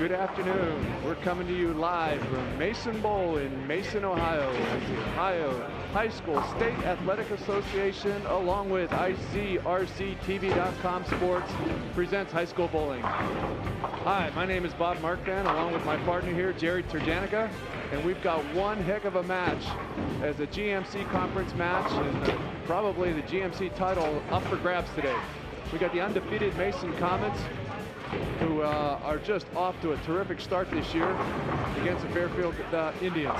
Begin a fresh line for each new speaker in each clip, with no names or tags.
Good afternoon. We're coming to you live from Mason Bowl in Mason, Ohio. The Ohio High School State Athletic Association, along with ICRC-TV.com Sports, presents high school bowling. Hi, my name is Bob Markvan, along with my partner here, Jerry Turjanica, and we've got one heck of a match as a GMC conference match, and probably the GMC title up for grabs today. We got the undefeated Mason Comets, who are just off to a terrific start this year against the Fairfield Indians.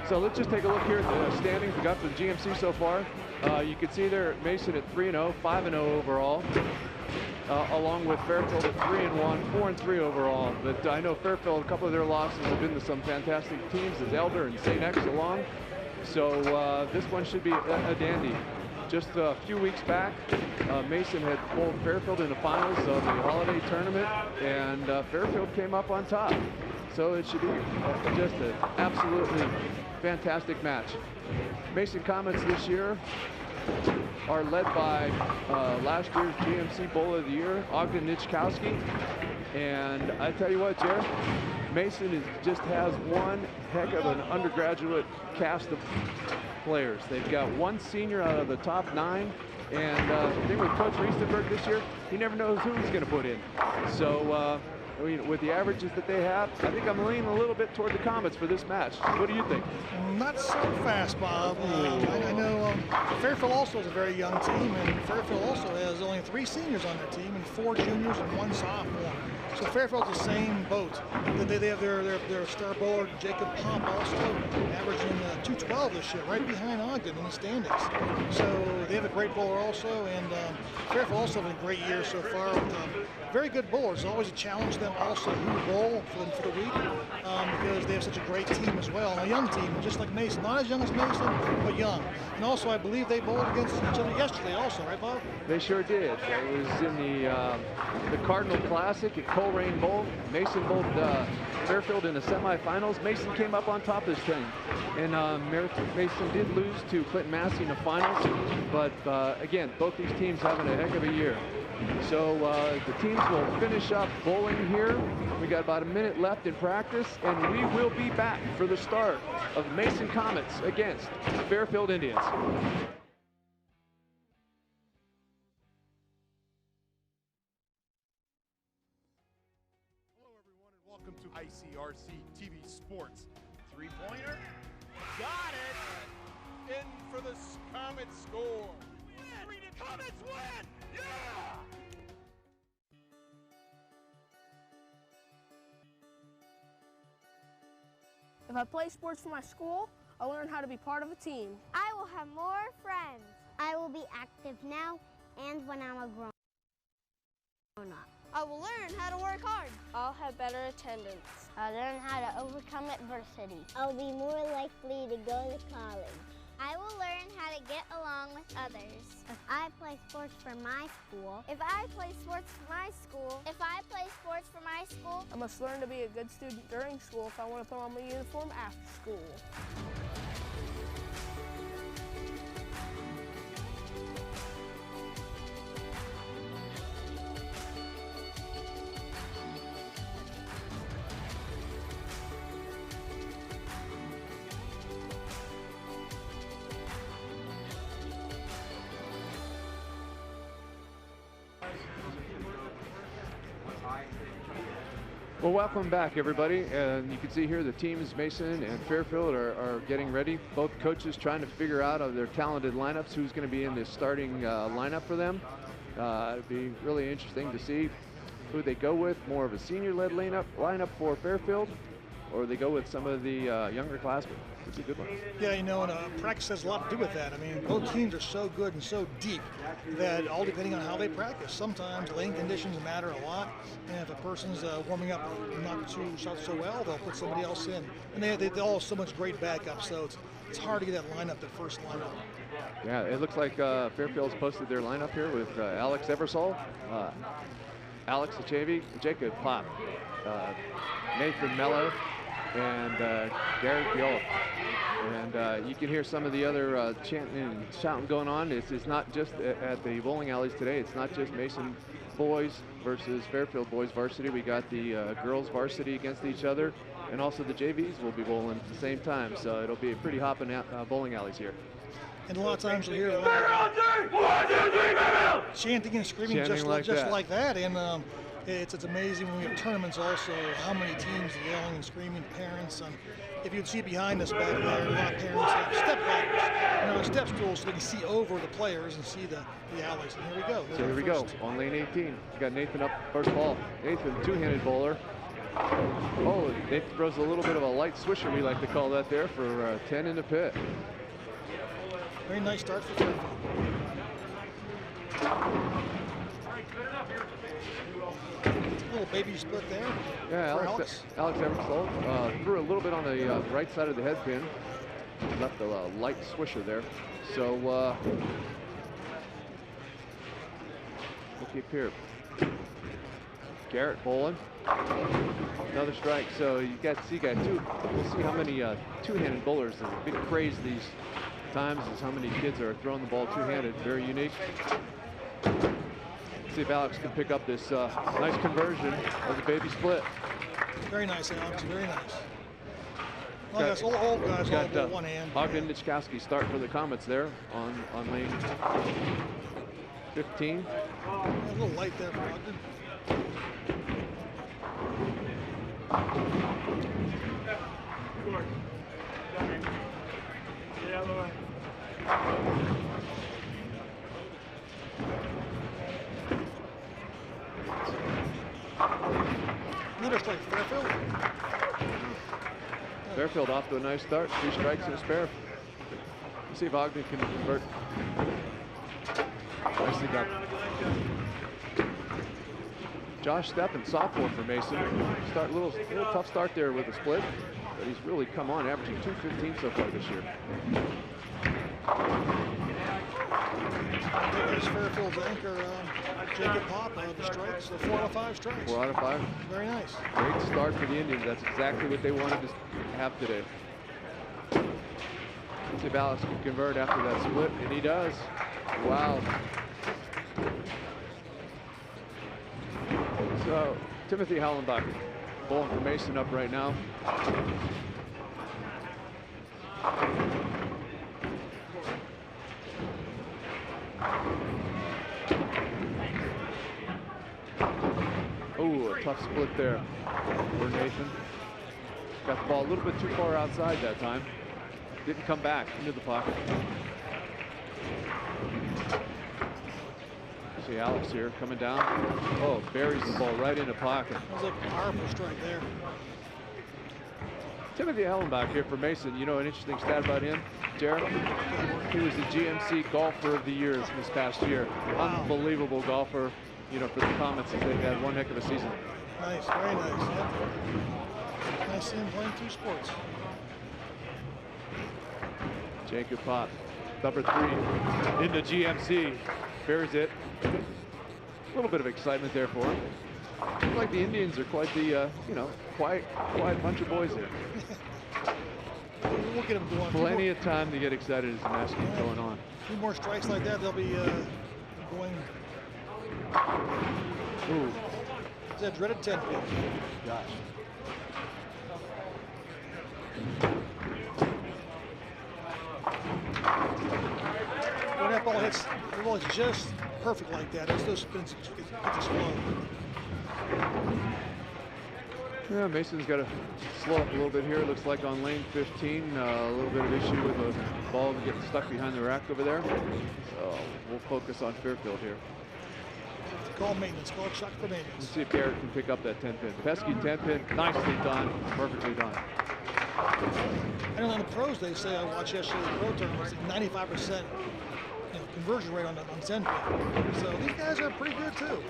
So let's just take a look here at the standings we got for the GMC so far. You can see there Mason at 3-0, 5-0 overall, along with Fairfield at 3-1, 4-3 overall. But I know Fairfield, a couple of their losses have been to some fantastic teams as Elder and St. X along. So this one should be a dandy. Just a few weeks back, Mason had pulled Fairfield in the finals of the holiday tournament, and Fairfield came up on top. So it should be just an absolutely fantastic match. Mason Comets this year are led by last year's GMC Bowl of the Year, Ogden Nichkowski. And I tell you what, Jared, Mason just has one heck of an undergraduate cast of players. They've got one senior out of the top 9, and the thing with Coach Riestenberg this year, he never knows who he's going to put in. So I mean, with the averages that they have, I think I'm leaning a little bit toward the Comets for this match. What do you think?
Not so fast, Bob. I know Fairfield also is a very young team, and Fairfield also has only 3 seniors on their team and 4 juniors and 1 sophomore. So Fairfield's the same boat. They have their star bowler, Jacob Pomp, also averaging 212 this year, right behind Ogden in the standings. So they have a great bowler also, and Fairfield also having a great year so far with very good bowlers. It's always a challenge them also who to bowl for the week because they have such a great team as well, and a young team, just like Mason. Not as young as Mason, but young. And also, I believe they bowled against each other yesterday also, right, Bob?
They sure did. It was in the Cardinal Classic at Coleraine Bowl. Mason bowled Fairfield in the semifinals. Mason came up on top this time, and Mason did lose to Clinton Massey in the finals. But again, both these teams having a heck of a year. So the teams will finish up bowling here. We got about a minute left in practice, and we will be back for the start of Mason Comets against Fairfield Indians.
Hello everyone, and welcome to ICRC-TV Sports. 3-pointer, got it! In for the Comets score. Win! The Comets win! Yeah!
If I play sports for my school, I'll learn how to be part of a team.
I will have more friends. I will be active now and when I'm a grown up.
I will learn how to work hard.
I'll have better attendance.
I'll learn how to overcome adversity. I'll be more likely to go to college.
I will learn how to get along with others.
If I play sports for my school.
If I play sports for my school. If I play sports for my school.
I must learn to be a good student during school if I want to put on my uniform after school.
Well, welcome back, everybody. And you can see here the teams, Mason and Fairfield, are getting ready. Both coaches trying to figure out of their talented lineups who's going to be in the starting lineup for them. It'd be really interesting to see who they go with. More of a senior-led lineup for Fairfield, or they go with some of the younger classmen. It's a good one.
Yeah, you know, and practice has a lot to do with that. I mean, both teams are so good and so deep that all depending on how they practice. Sometimes lane conditions matter a lot, and if a person's warming up not so well, they'll put somebody else in. And they all have so much great backup, so it's hard to get that lineup, that first lineup.
Yeah, it looks like Fairfield's posted their lineup here with Alex Eversole, Alex Achevi, Jacob Pop, Nathan Mello, and Garrett Viola. And you can hear some of the other chanting and shouting going on. It's not just at the bowling alleys today. It's not just Mason boys versus Fairfield boys varsity. We got the girls varsity against each other, and also the JVs will be bowling at the same time. So it'll be a pretty hopping bowling alleys here.
And a lot of times you'll hear a lot of chanting and screaming just like that. And it's amazing when we have tournaments also, how many teams yelling and screaming, parents. If you'd see behind us back there, a lot of parents have step ladders, step stools, so they can see over the players and see the alleys. And here we go.
So here we go, on lane 18. We got Nathan up first ball. Nathan, two-handed bowler. Oh, Nathan throws a little bit of a light swisher, we like to call that there, for 10 in the pit.
Very nice start for Fairfield. A little baby split there.
Yeah, Alex Eversole threw a little bit on the right side of the head pin. Left a light swisher there. So we'll keep here. Garrett bowling. Another strike. So you got two. We'll see how many two-handed bowlers. There's a big craze these times is how many kids are throwing the ball two-handed. Very unique. See if Alex can pick up this nice conversion of the baby split.
Very nice, Alex. Very nice. Well, I guess all guys all with one hand.
Ogden Nichkowski start for the Comets there on lane 15.
A little light there for Ogden. Another strike, Fairfield.
Fairfield off to a nice start. 3 strikes and a spare. Let's see if Ogden can convert. Nicely done. Josh Steppen, sophomore for Mason. A little tough start there with a split, but he's really come on, averaging 215 so far this year.
There's Fairfield's anchor, Jacob Pop, the strikes, so 4 out of 5 strikes.
4 out of 5.
Very nice.
Great start for the Indians. That's exactly what they wanted to have today. Let's see if Alex can convert after that split, and he does. Wow. So Timothy Hallenbach bowling for Mason up right now. Oh, a tough split there for Nathan. Got the ball a little bit too far outside that time. Didn't come back into the pocket. See Alex here coming down. Oh, buries the ball right in the pocket.
That was a powerful strike there.
Timothy Hallenbach here for Mason. You know an interesting stat about him, Jared? He was the GMC Golfer of the Year this past year. Wow. Unbelievable golfer, you know, for the Comets. They've had one heck of a season.
Nice, very nice. Yep. Nice to see him playing 2 sports.
Jacob Pop, number 3 in the GMC. Buries it. A little bit of excitement there for him. Looks like the Indians are quite the, quiet bunch of boys here.
We'll get them going.
Plenty of time to get excited as the match keeps going on.
2 more strikes like that, they'll be going.
Ooh.
It's that dreaded 10 pin.
Gosh.
When that ball hits, the ball is just perfect like that. It's those spins get to slow.
Yeah, Mason's got to slow up a little bit here. It looks like on lane 15, a little bit of issue with the ball getting stuck behind the rack over there. So we'll focus on Fairfield here.
Call maintenance, call check for maintenance.
Let's see if Garrett can pick up that 10 pin. Pesky 10 pin, nicely done, perfectly done.
I know on the pros they say, I watched yesterday the pro tournament, it's 95% conversion rate on 10 pin. So these guys are pretty good too.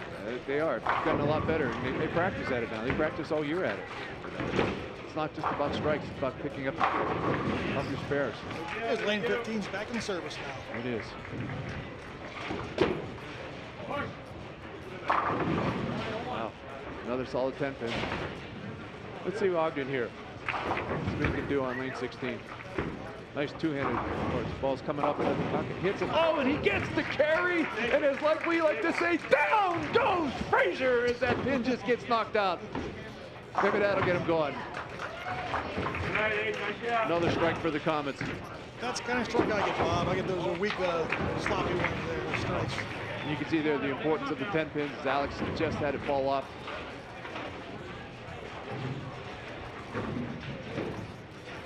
They are. They've gotten a lot better. And they practice at it now. They practice all year at it. It's not just about strikes, it's about picking up your spares.
There's lane 15's back in service now.
It is. Wow, another solid 10 pin. Let's see Ogden here. Let's see what he can do on lane 16. Nice two-handed approach. Ball's coming up into the pocket, hits him. Oh, and he gets the carry, and as like we like to say, down goes Frazier as that pin just gets knocked out. Maybe that'll get him going. Another strike for the Comets.
That's the kind of strike I get, Bob. I get those weak, sloppy ones there, strikes.
And you can see there the importance of the 10 pins as Alex just had it fall off.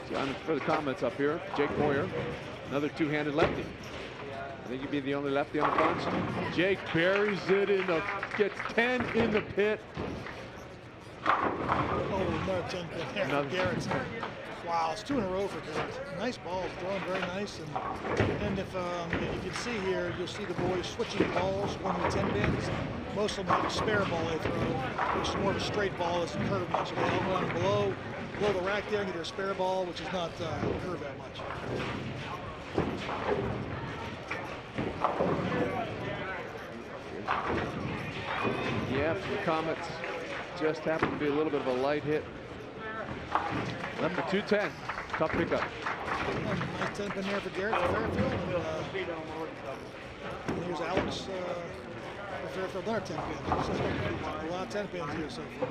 So on for the Comets up here, Jake Moyer, another two-handed lefty. I think he'd be the only lefty on the bunch. Jake buries it in the, gets 10 in the pit.
Oh, another 10 pin there.
Another.
Garrett's. Wow, it's 2 in a row for Garrett. Nice balls, throwing very nice. And if you can see here, you'll see the boys switching balls when the 10 pins. Most of them have a spare ball they throw, which is more of a straight ball. It's a curved one. So they all run below the rack there and get their spare ball, which is not curved that much.
Yeah, the Comets just happened to be a little bit of a light hit. Left for 210. Tough pickup.
Nice 10 pin there for Garrett for Fairfield. And here's Alex for Fairfield, another 10 pin. So a lot of 10 pins here so far.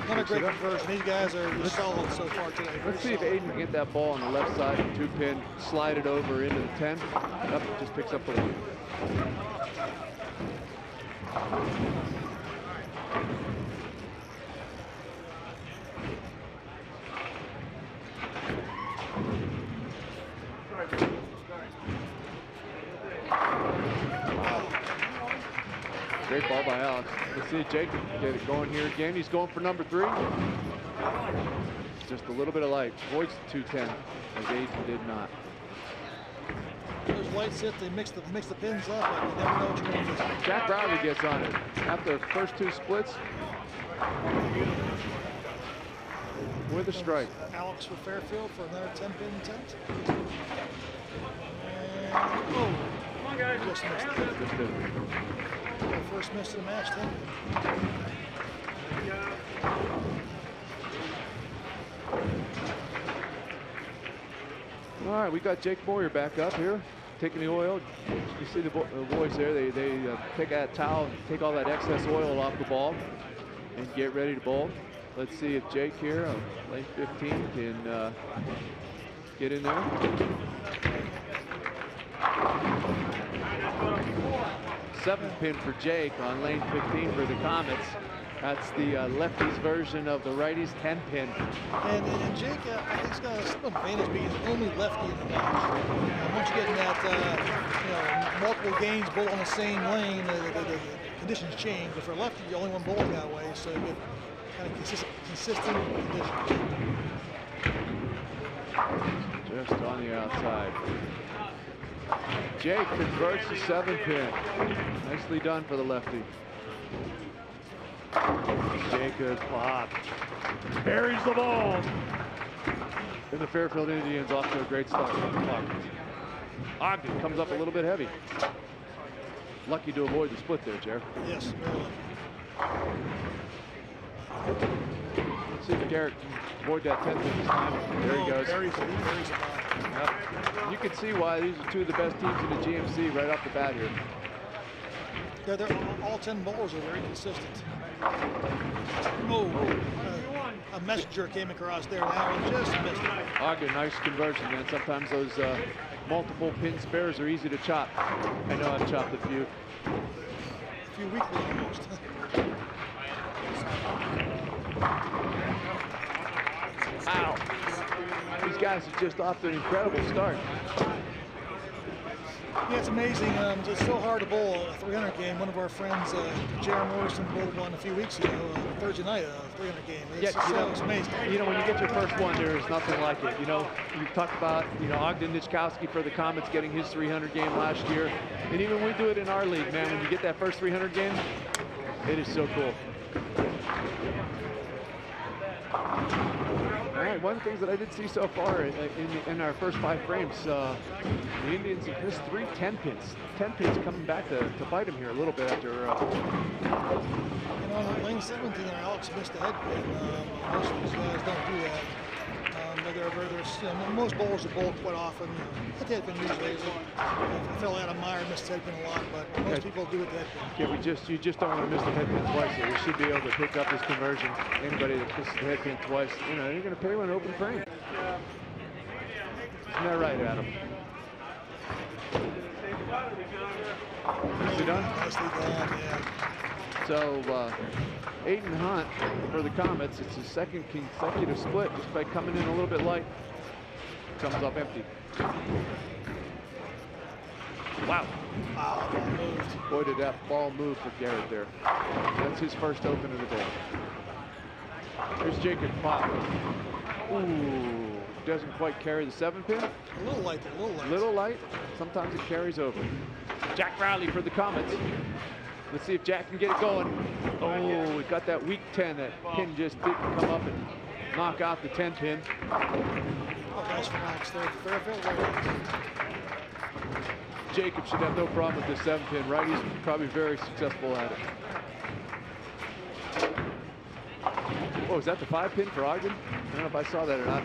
Another great conversion. These guys are solid so far today.
Let's see if Aiden can get that ball on the left side, 2 pin, slide it over into the 10. Yep, just picks up with it. Great ball by Alex. Let's see Jake get it going here again. He's going for number 3. Just a little bit of light. Voids the 210 as Aiden did not.
Those lights hit, they mix the pins up, and you never know what you're going to do.
Jack Riley gets on it. After the first 2 splits, with a strike.
Alex for Fairfield for another 10-pin attempt. And, oh, just missed it.
Just did.
First miss of the match, 10.
All right, we got Jake Boyer back up here, taking the oil. You see the boys there, they take that towel, take all that excess oil off the ball and get ready to bowl. Let's see if Jake here, lane 15, can get in there. Seventh pin for Jake on lane 15 for the Comets. That's the lefties version of the righties 10 pin.
And Jake, I think he's got a slight advantage being the only lefty in the match. Once you get in that, multiple games both on the same lane, the conditions change. But for a lefty, you're the only one bowling that way, so you get kind of consistent conditions.
Just on the outside. Jake converts the 7 pin. Nicely done for the lefty. Jacobs pop. Buries the ball. And the Fairfield Indians off to a great start. Ogden comes up a little bit heavy. Lucky to avoid the split there, Jer.
Yes, very lucky.
Let's see if Garrett can avoid that 10 pin this time. There he goes.
Buries it.
Yep. You can see why these are 2 of the best teams in the GMC right off the bat here.
All 10 bowlers are very consistent. A messenger came across there now and just missed it.
Ogden, nice conversion, man. Sometimes those multiple pin spares are easy to chop. I know I've chopped a few.
A few weekly almost.
Ow. These guys are just off to an incredible start.
Yeah, it's amazing. It's so hard to bowl a 300 game. One of our friends, Jared Morrison, bowled one a few weeks ago, Thursday night, a 300 game. It's amazing.
When you get your first one, there's nothing like it. You talked about, Ogden Nichkowski for the Comets getting his 300 game last year. And even we do it in our league, man. When you get that first 300 game, it is so cool. All right, one of the things that I did see so far in our first 5 frames, the Indians have missed 3 10 pins. 10 pins coming back to bite them here a little bit after.
On lane 17, Alex missed the head pin. Most of these guys don't do that. most bowlers will bowl quite often. Hit the headpin usually. I feel Adam Meyer missed the headpin a lot, but most people do with the headpin.
Yeah, you just don't want to miss the headpin twice. So you should be able to pick up this conversion. Anybody that misses the headpin twice, you know, you're going to pay with an open frame. Isn't that right, Adam? Is he done?
Nicely done, yeah.
So Aiden Hunt for the Comets, it's his second consecutive split just by coming in a little bit light. Comes up empty. Wow.
Wow, ball moved.
Boy, did that ball move for Garrett there. That's his first open of the day. Here's Jacob Pop. Ooh, doesn't quite carry the 7-pin.
A little light there, a little light.
Little light. Sometimes it carries over. Jack Riley for the Comets. Let's see if Jack can get it going. Oh, we got that weak 10. That pin just didn't come up and knock out the 10-pin.
Oh, nice relax there. Fairfield.
Jacob should have no problem with this 7-pin, right? He's probably very successful at it. Oh, is that the 5-pin for Ogden? I don't know if I saw that or not.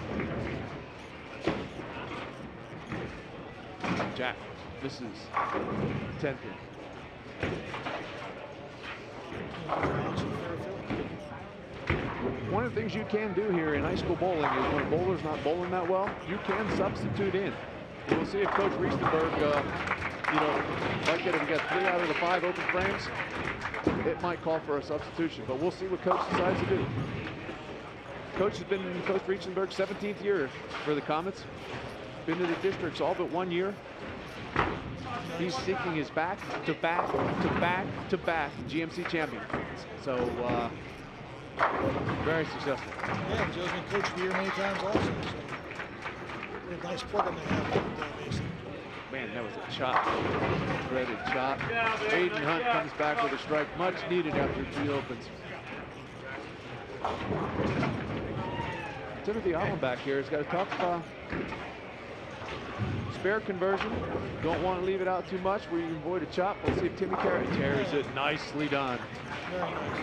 Jack misses 10-pin. One of the things you can do here in high school bowling is when a bowler's not bowling that well, you can substitute in. We'll see if Coach Riestenberg, you know, like it if we got 3 out of the 5 open frames, it might call for a substitution, but we'll see what Coach decides to do. Coach has been in Coach Riestenberg's 17th year for the Comets. Been to the districts all but 1 year. He's seeking his back-to-back GMC champion. So, very successful.
Yeah, Joe's been coach of the year many times also. So a nice program they have with Mason.
Man, that was a chop. Threaded chop. Aiden Hunt comes back with a strike, much needed after 3 opens. Timothy Allenback here has got a tough spare conversion. Don't want to leave it out too much where you can avoid a chop. We'll see if Timmy carries it. Nicely done.
Very nice.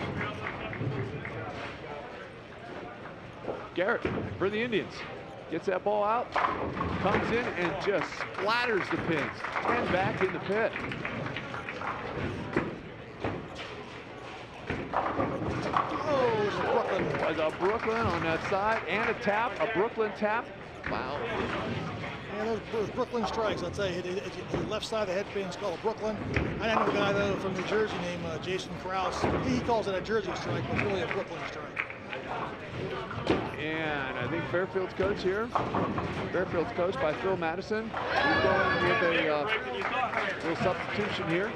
Garrett for the Indians. Gets that ball out, comes in and just splatters the pins. 10 back in the pit.
Oh,
was a Brooklyn on that side and a tap, a Brooklyn tap. Wow.
Yeah, those Brooklyn strikes, I'll tell you, the left side of the headpin is called a Brooklyn. I know a guy, though, from New Jersey named Jason Krause. He calls it a Jersey strike, but it's really a Brooklyn strike.
And I think Fairfield's coach here. Fairfield's coached by Phil Madison. He's going with a little substitution here.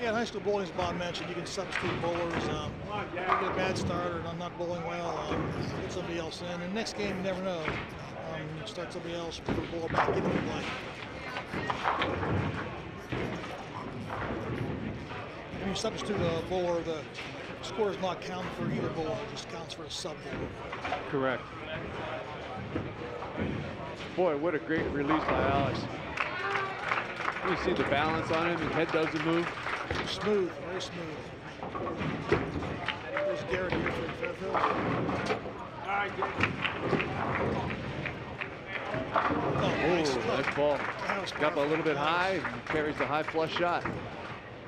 Yeah, in high school bowling, as Bob mentioned, you can substitute bowlers. You get a bad start or not bowling well, get somebody else in. And next game, you never know. You start somebody else, put the bowler back in if you like. When you substitute a bowler, the score is not counted for either bowler, it just counts for a sub bowler.
Correct. Boy, what a great release by Alex. You see the balance on him, his head doesn't move.
Smooth, very smooth. There's Garrett here for Fairfield.
Oh, nice ball. Got a little bit high and carries the high flush shot.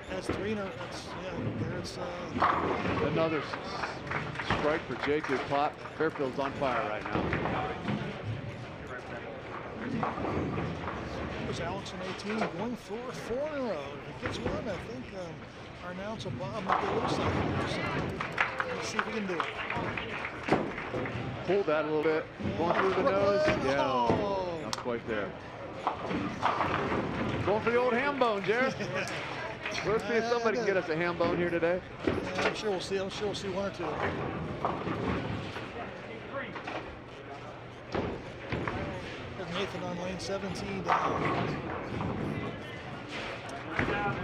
That's 3. That's, yeah, Garrett's.
Another strike for Jacob Pop. Fairfield's on fire right now.
There's Alex in 18, going for 4 in a row. If he gets one, I think our announcer Bob might get a little something. So let's see if we can do it.
Pull that a little bit. Going through the nose. Yeah,
oh.
not quite there. Going for the old ham bone, Jared. Let's see if somebody can get us a ham bone here today.
Yeah, I'm sure we'll see. I'm sure we'll see 1 or 2. Nathan on lane 17 down.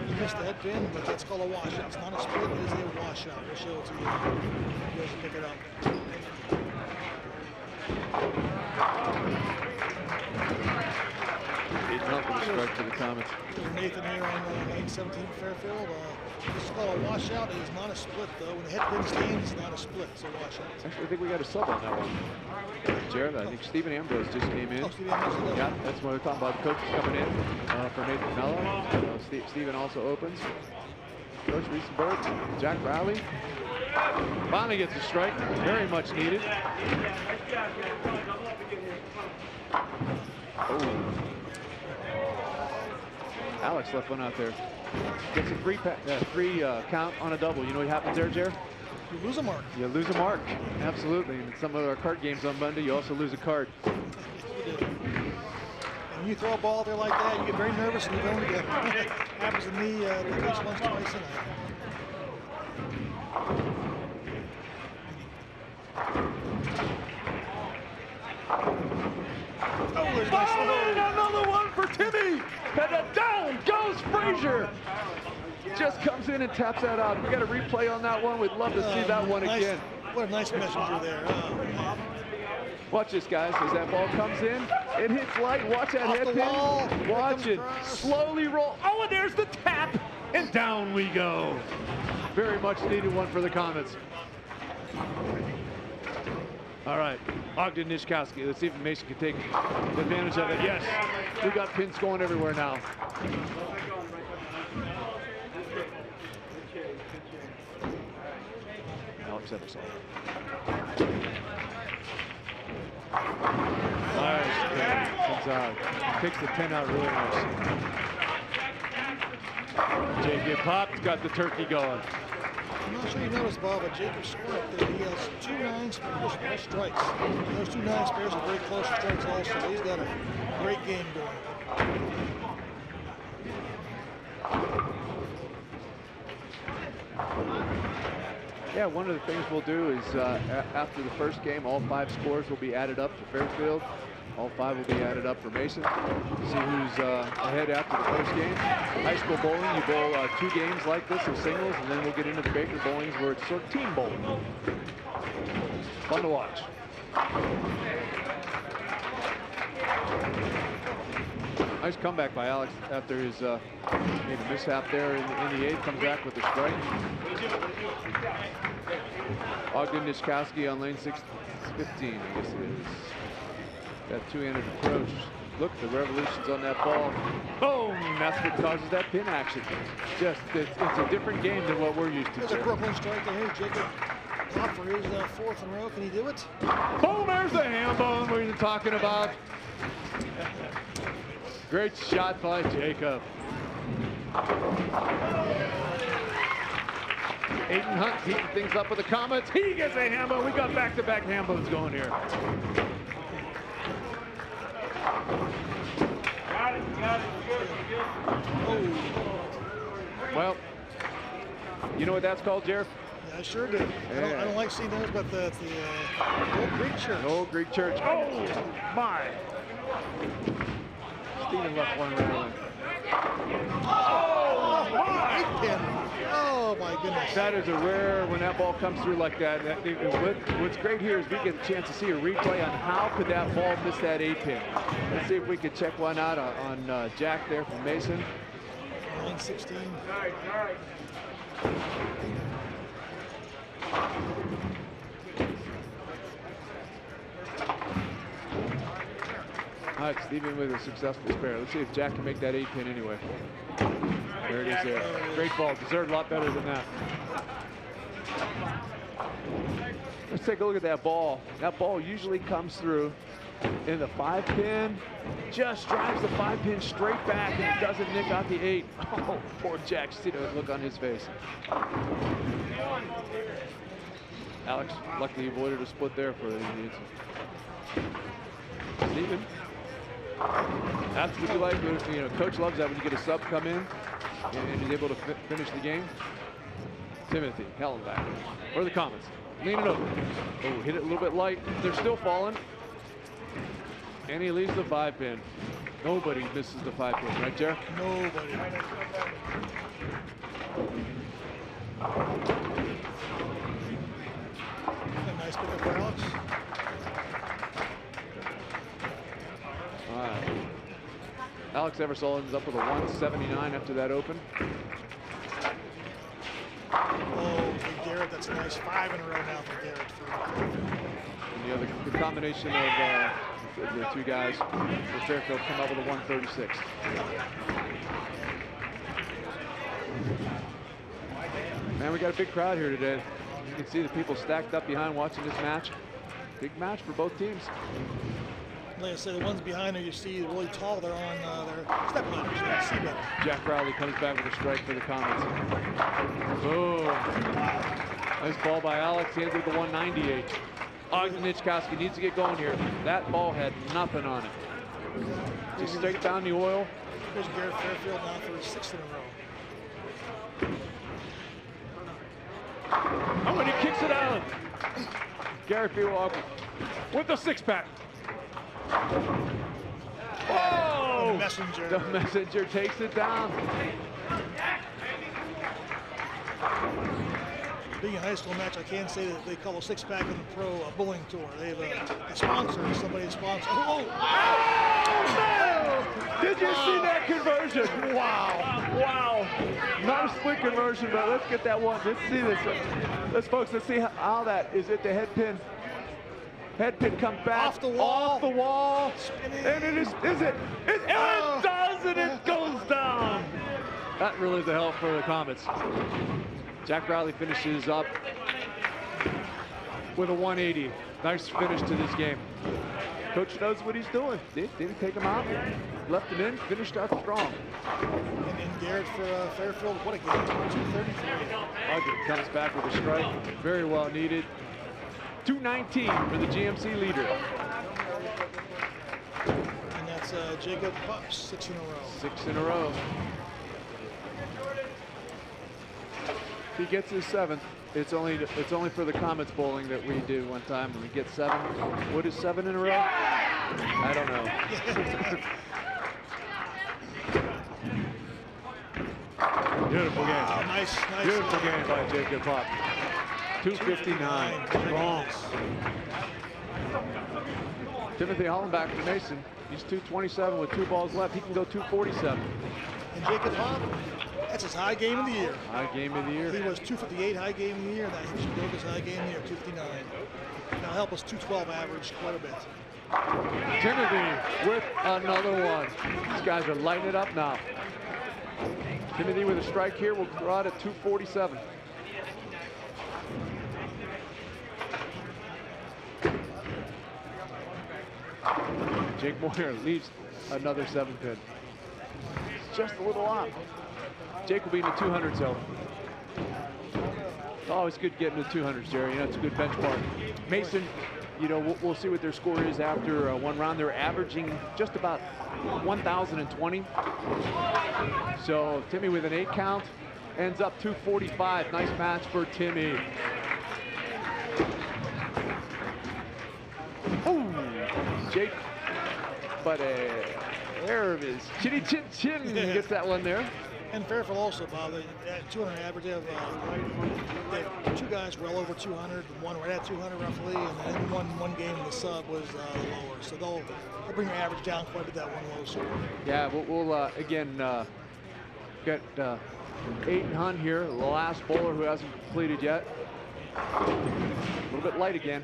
He missed the head pin, but that's called a washout. It's not a split, it is a washout. We'll show it to you. He goes to pick it up.
strike to the Comets.
Nathan here on lane 17 Fairfield. This is called a washout. It is not a split, though. When the head pin stands, it's not a split. It's a washout.
Actually, I think we got a sub on that one. Jared, I think Stephen Ambrose just came in.
Oh, Stephen Ambrose.
Yeah, that's what we're talking about. The coach is coming in for Nathan Mello. Stephen also opens. Coach Riesenberg, Jack Riley. Finally gets a strike. Very much needed. Oh. Alex left one out there. Gets a three count on a double. You know what happens there, Jared?
You lose a mark.
You lose a mark. Absolutely. And in some of our card games on Monday, you also lose a card.
You do. And when you throw a ball there like that, you get very nervous and you don't get it. Happens to me at least once, twice a night. Oh, there's
another one for Timmy. And down goes Frazier. Just comes in and taps that out. We got a replay on that one. We'd love to see that one again.
What a nice messenger there. Oh,
watch this, guys. As that ball comes in, it hits light. Watch that head pin. Watch it slowly roll. Oh, and there's the tap. And down we go. Very much needed one for the Comets. All right, Ogden Nishkowski. Let's see if Mason can take advantage of it. Yes, we got pins going everywhere now. Alex Eversole. Nice. Comes out. Takes the 10 out really nice. Jacob Pop's got the turkey going.
I'm not sure you noticed, Bob, but Jacob's score up there. He has 2 9s for strikes. And those 2 9 spares are very close to strikes also. He's got a great game going.
Yeah, one of the things we'll do is after the first game, all 5 scores will be added up for Fairfield. All 5 will be added up for Mason. See who's ahead after the first game. High school bowling, you bowl 2 games like this as singles, and then we'll get into the Baker bowlings where it's sort of team bowling. Fun to watch. Nice comeback by Alex after his maybe mishap there in the 8th. Comes back with a strike. Ogden Nishkowski on lane 15, I guess it is. That 2-handed approach. Look, the revolutions on that ball. Boom! That's what causes that pin action. Just, it's a different game than what we're used to.
There's a Brooklyn strike there. Here's Jacob Pop for his 4th in a row. Can he do it?
Boom! There's the ham bone we were talking about. Great shot by Jacob. Aiden Hunt heating things up with the Comets. He gets a ham bone. We got back-to-back ham bones going here.
Got it, good.
Oh.
Well, you know what that's called, Jared?
Yeah, I sure do. I don't like seeing those, but that's the Old Greek Church.
Old Greek Church. Oh, my. Stephen left one right on.
Oh, my. Oh, my goodness.
That is a rare when that ball comes through like that. What's great here is we get a chance to see a replay on how could that ball miss that 8-pin. Let's see if we could check one out on Jack there from Mason.
Line 16.
All right, Stephen with a successful spare. Let's see if Jack can make that 8-pin anyway. There it is there. Great ball. Deserved a lot better than that. Let's take a look at that ball. That ball usually comes through in the 5-pin. Just drives the 5-pin straight back and it doesn't nick out the 8. Oh, poor Jack. See the look on his face. Alex, luckily avoided a split there for the Indians. Stephen. That's what you like. You know, coach loves that when you get a sub come in and he's able to finish the game. Timothy Hellenbach for the Comets. Lean it over. Oh, hit it a little bit light. They're still falling. And he leaves the 5-pin. Nobody misses the 5-pin, right, Jer?
Nobody. Nice pickup for Alex.
All right. Alex Alex Eversole ends up with a 179 after that open.
Oh, Garrett, that's nice. 5 in a row now for Garrett.
And the combination of the two guys for Fairfield come up with a 136. Man, we got a big crowd here today. You can see the people stacked up behind watching this match. Big match for both teams.
Like I said, the ones behind there you see really tall. They're on their step ladders. You can see better.
Jack Riley comes back with a strike for the Comets. Boom. Nice ball by Alex. He ends with the 198. Ogden Nichkowski needs to get going here. That ball had nothing on it. Just straight down the oil.
Here's Garrett Fairfield now for his 6th in a row.
Oh, and he kicks it out. Garrett Fairfield with the 6-pack. Oh!
The messenger.
The messenger takes it down.
Being a high school match, I can say that they call a 6-pack in the pro bowling tour. They have a sponsor, somebody sponsor. Oh!
Oh! Did you see that conversion? Wow. Wow. Not a split conversion, but let's get that one. Let's see this. Let's see how that is at the head pin. Head pin comes back.
Off the wall.
Off the wall.
Spinning.
And it is it? It does, and it goes down. That really is the help for the Comets. Jack Riley finishes up with a 180. Nice finish to this game. Coach knows what he's doing. Didn't take him out. Left him in, finished out strong.
And Garrett for Fairfield, what a game. 233.
Ogden comes back with a strike. Very well needed. 219 for the GMC leader.
And that's Jacob Pups, 6 in a row.
6 in a row. If he gets his 7th, it's only for the Comets bowling that we do one time when we get 7. What is 7 in a row? I don't know. Beautiful game.
Wow, nice.
Beautiful game by Jacob Pop. 259. Strong. Timothy Hollenbach for Mason. He's 227 with 2 balls left. He can go 247.
And Jacob Pop, that's his high game of the year.
High game of the year.
He was 258 high game of the year. That he just broke his high game of the year, 259. That'll help us 212 average quite a bit.
Timothy with another one. These guys are lighting it up now. Timothy with a strike here will draw it at 247. Jake Moyer leaves another 7 pin. It's just a little off. Jake will be in the 200 zone. It's always good getting the 200s, Jerry. You know, it's a good benchmark. Mason, you know, we'll see what their score is after one round. They're averaging just about 1,020. So Timmy with an 8 count ends up 245. Nice match for Timmy. Ooh, Jake, but a error of his chinny chin chin gets that one there.
And Fairfield also, Bob, at 200 average, they have 2 guys well over 200, one right at 200 roughly, and then one game in the sub was lower. So they'll bring your average down quite a bit, that one low score.
Yeah, we'll again get Aiden Hunt here, the last bowler who hasn't completed yet. A little bit light again.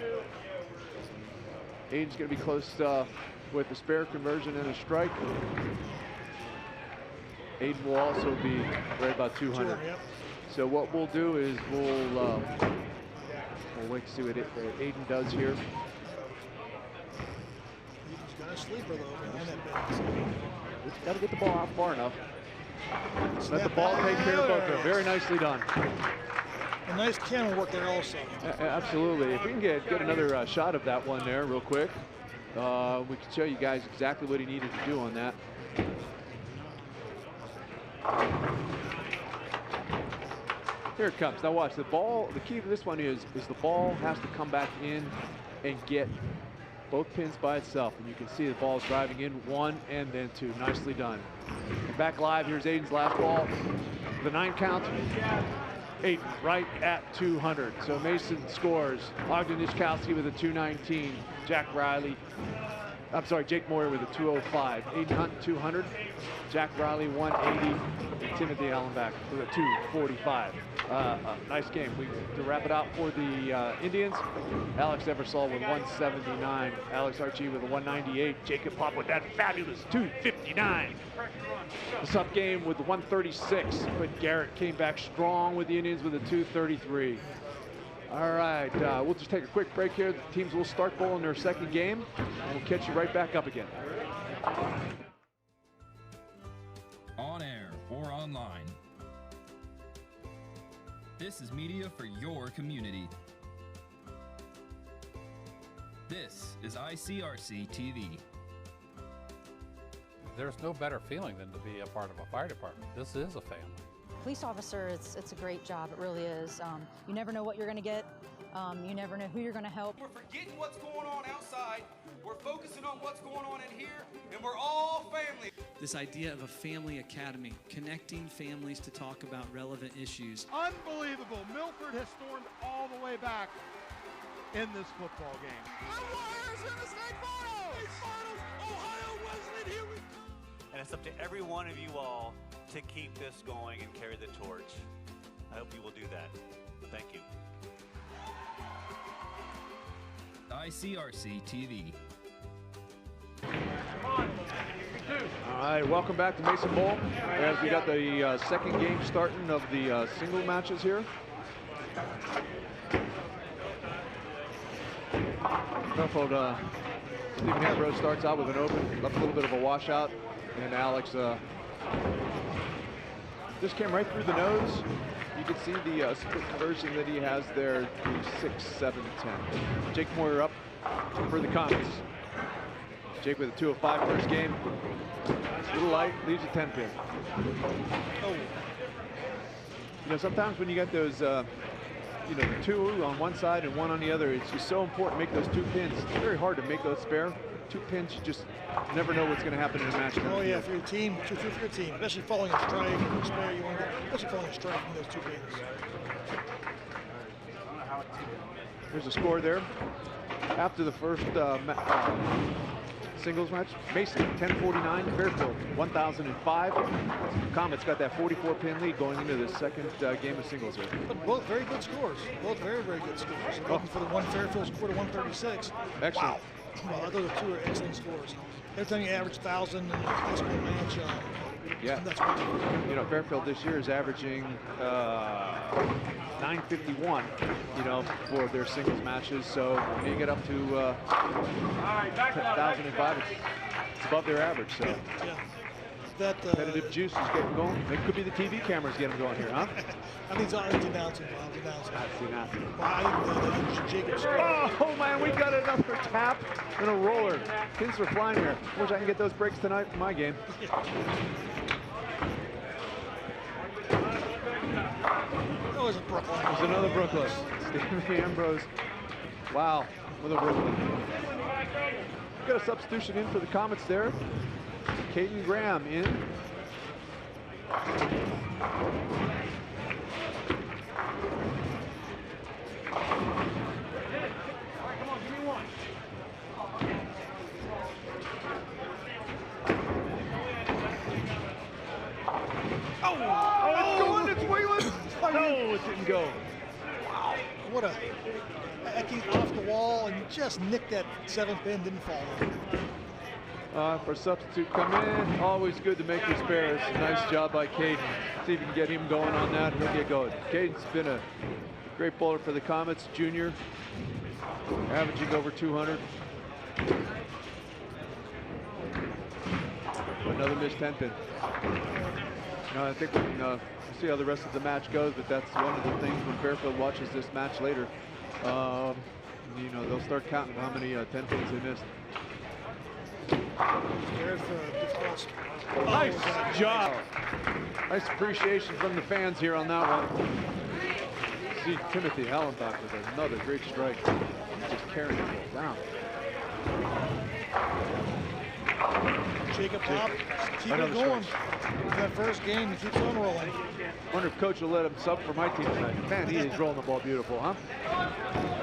Aiden's going to be close with the spare conversion and a strike. Aiden will also be right about 200.
Yep.
So what we'll do is we'll wait to see what Aiden does here.
He's got a sleeper though behind that bench.
Just got to get the ball out far enough. Let the ball take care of both of them. Very nicely done.
A nice camera work there also.
Absolutely. If we can get another shot of that one there real quick, we can show you guys exactly what he needed to do on that. Here it comes. Now watch the ball. The key to this one is the ball has to come back in and get both pins by itself. And you can see the ball's driving in 1 and then 2. Nicely done. And back live. Here's Aiden's last ball. The 9 count. Aiden right at 200. So Mason scores. Ogden Nichkowski with a 219. Jack Riley I'm sorry, Jake Moyer with a 205. Aiden Hunt, 200. Jack Riley, 180. And Timothy Allenback with a 245. Nice game. To wrap it out for the Indians, Alex Eversole with 179. Alex Archie with a 198. Jacob Pop with that fabulous 259. The sub game with the 136, but Garrett came back strong with the Indians with a 233. All right, we'll just take a quick break here. The teams will start bowling their second game, and we'll catch you right back up again.
On air or online, this is media for your community. This is ICRC-TV.
There's no better feeling than to be a part of a fire department. This is a family.
Police officer, it's a great job. It really is. You never know what you're going to get. You never know who you're going to help.
We're forgetting what's going on outside. We're focusing on what's going on in here, and we're all family.
This idea of a family academy, connecting families to talk about relevant issues.
Unbelievable. Milford has stormed all the way back in this football game. The Warriors in the state finals! State finals! Ohio Wesleyan, here we come!
And it's up to every one of you all to keep this going and carry the torch. I hope you will do that. Thank you.
ICRC-TV.
All right, welcome back to Mason Bowl as we got the second game starting of the single matches here. Fairfield, Stephen Ambrose starts out with an open, left a little bit of a washout, and Alex just came right through the nose. You can see the split conversion that he has there, the 6, 7, 10. Jake Moyer up for the Comets. Jake with a 205 first game. A little light, leaves a 10 pin. Oh. You know, sometimes when you get those, you know, the 2 on one side and 1 on the other, it's just so important to make those 2 pins. It's very hard to make those spare. 2 pins, you just never know what's going to happen in a match.
Oh yeah, for your team, especially following a strike, spare, you want to get, especially following a strike from those 2 pins.
There's a score there. After the first singles match, Mason 1049, Fairfield 1005. Comets got that 44 pin lead going into the second game of singles here.
But both very good scores. Both very, very good scores. Oh. For the one Fairfield scored a 136.
Excellent.
Wow. Well, those 2 are excellent scores. Every time you average 1,000 in a high school match,
yeah,
that's what
you know, Fairfield this year is averaging 951, you know, for their singles matches. So when you get up to 1,005, it's above their average. So
yeah. That
competitive juice is getting going. It could be the TV cameras getting going here, huh?
I think it's announcing.
Oh man, we got another tap and a roller. Pins are flying here. Wish I can get those breaks tonight in my game.
That was a Brooklyn.
There's another Brooklyn. Stephen Ambrose. Wow, with a Brooklyn. Got a substitution in for the Comets there. Caden Graham in. It's wheeling. No, it didn't go.
Wow, what a, that came off the wall and just nicked that 7th pin, didn't fall in.
For substitute come in, always good to make your spares. Nice job by Caden. See if you can get him going on that, he'll get going. Caden's been a great bowler for the Comets, junior, averaging over 200. Another missed 10 pin. No, I think we'll see how the rest of the match goes, but that's one of the things when Fairfield watches this match later. You know, they'll start counting how many 10 pins they missed. Nice job. Nice appreciation from the fans here on that one. See Timothy Hallenbach with another great strike. Just carrying the ball down.
Jacob Pop, keep it going. That first game, he keeps on rolling.
Wonder if coach will let him sub for my team tonight. Man, he is rolling the ball beautiful, huh?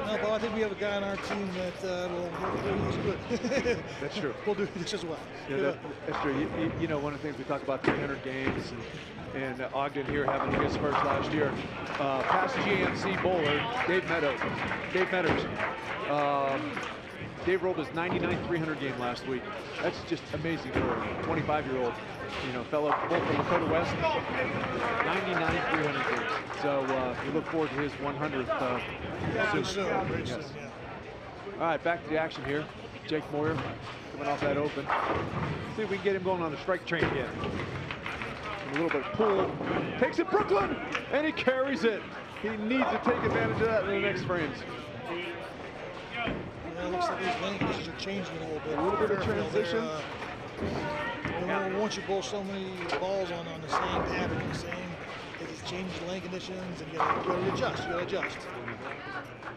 No, but I think we have a guy on our team that will use good.
That's true.
We'll do this as well.
Yeah, that's true. You know, one of the things we talk about 300 games and Ogden here having his first last year. Past GMC bowler, Dave Meadows. Dave rolled his 99th 300 game last week. That's just amazing for a 25-year-old, you know, fellow both from Lakota West. 99 300 games. So we look forward to his 100th soon.
Very
Yes.
soon, yeah.
All right, back to the action here. Jake Moyer coming off that open. See if we can get him going on the strike train again. A little bit of pull. Takes it Brooklyn, and he carries it. He needs to take advantage of that in the next frames.
Yeah, it looks like these lane conditions are changing a little bit.
A little bit of
Fairfield,
transition.
Once you bowl so many balls on the same pattern, the same, it just changes the lane conditions, and you gotta adjust. You gotta adjust.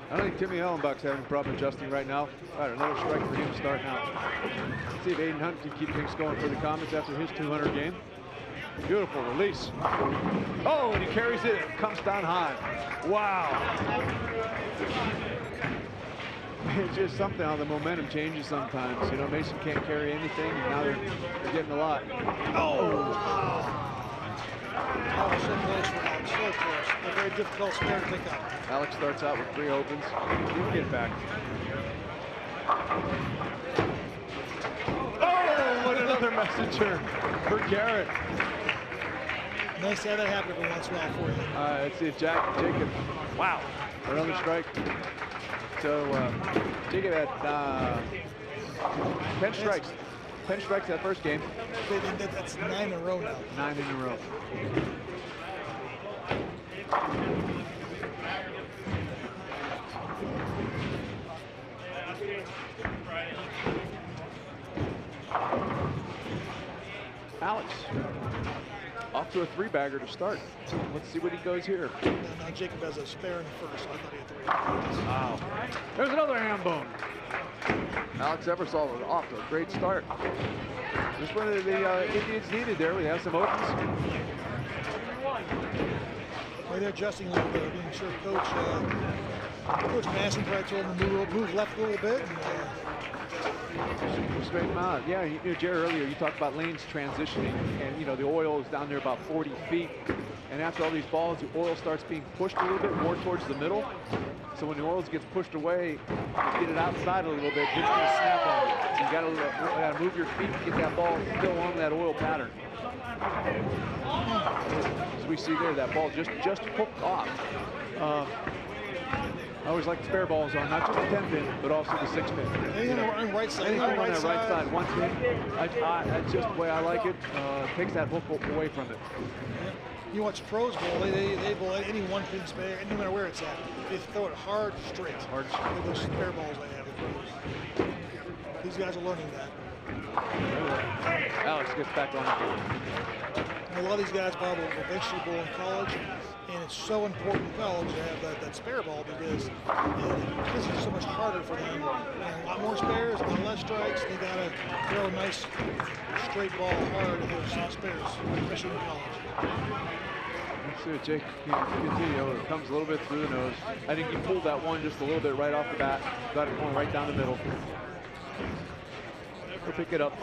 I don't think Timmy Ellenbach's having a problem adjusting right now. All right, another strike for him to start now. Let's see if Aiden Hunt can keep things going for the Comets after his 200 game. Beautiful release. Oh, and he carries it. Comes down high. Wow. It's just something how the momentum changes sometimes. You know, Mason can't carry anything, and now they're getting a lot.
Oh, so close for Alex, so close. A very difficult spare to pick up.
Alex starts out with 3 opens. He can get it back. Oh, what another messenger for Garrett.
Nice to have that happen every once in a while for you.
All right, let's see if Jacob. Wow, another strike. So Jacob had 10 strikes. 10 strikes that first game.
That's 9 in a row now.
9 in a row. Alex, off to a 3-bagger to start. Let's see what he goes here.
Now Jacob has a spare in the first, so I thought he had 3.
Wow. There's another ham bone. Alex Eversole was off to a great start. Just one of the Indians needed there. We have some opens.
Well, they're adjusting a little bit, being sure Coach Masson probably told him to move left a little bit.
Straighten them out. Yeah, you know, Jerry, earlier you talked about lanes transitioning, and you know the oil is down there about 40 feet. And after all these balls, the oil starts being pushed a little bit more towards the middle. So when the oil gets pushed away, get it outside a little bit, it's going to snap on you. So you got to move your feet to get that ball still on that oil pattern. As we see there, that ball just hooked off. I always like spare balls on not just the 10-pin, but also the 6-pin.
Anything on the right side.
Anything on that right side. One pin. That's just the way I like it. Takes that hook away from it.
You watch pros bowl, they bowl any 1-pin spare, no matter where it's at. They throw it hard, straight. Hard straight. With those spare balls they have, the pros. These guys are learning that.
Alex gets back on it.
And a lot of these guys, Bob, will eventually bowl in college, and it's so important in college to have that spare ball because it's so much harder for them. And a lot more spares, a lot less strikes. They got to throw a nice straight ball hard in those spares, especially in college.
Let's see what Jake can continue. It comes a little bit through the nose. I think he pulled that one just a little bit right off the bat. Got it going right down the middle. We'll pick it up.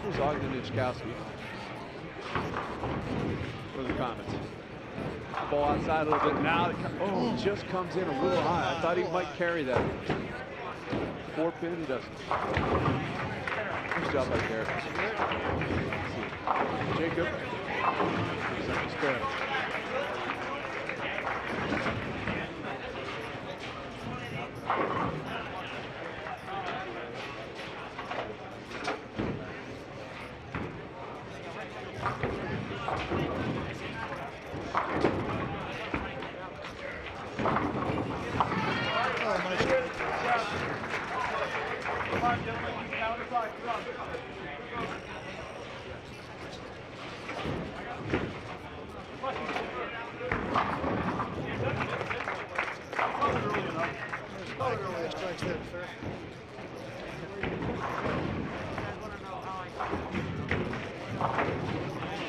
Here's Ogden Nichkowski for the Comets. Ball outside a little bit. Now it just comes in a little high. I thought he might carry that. 4-pin, he doesn't. Nice job by Garrett. Jacob. Spare.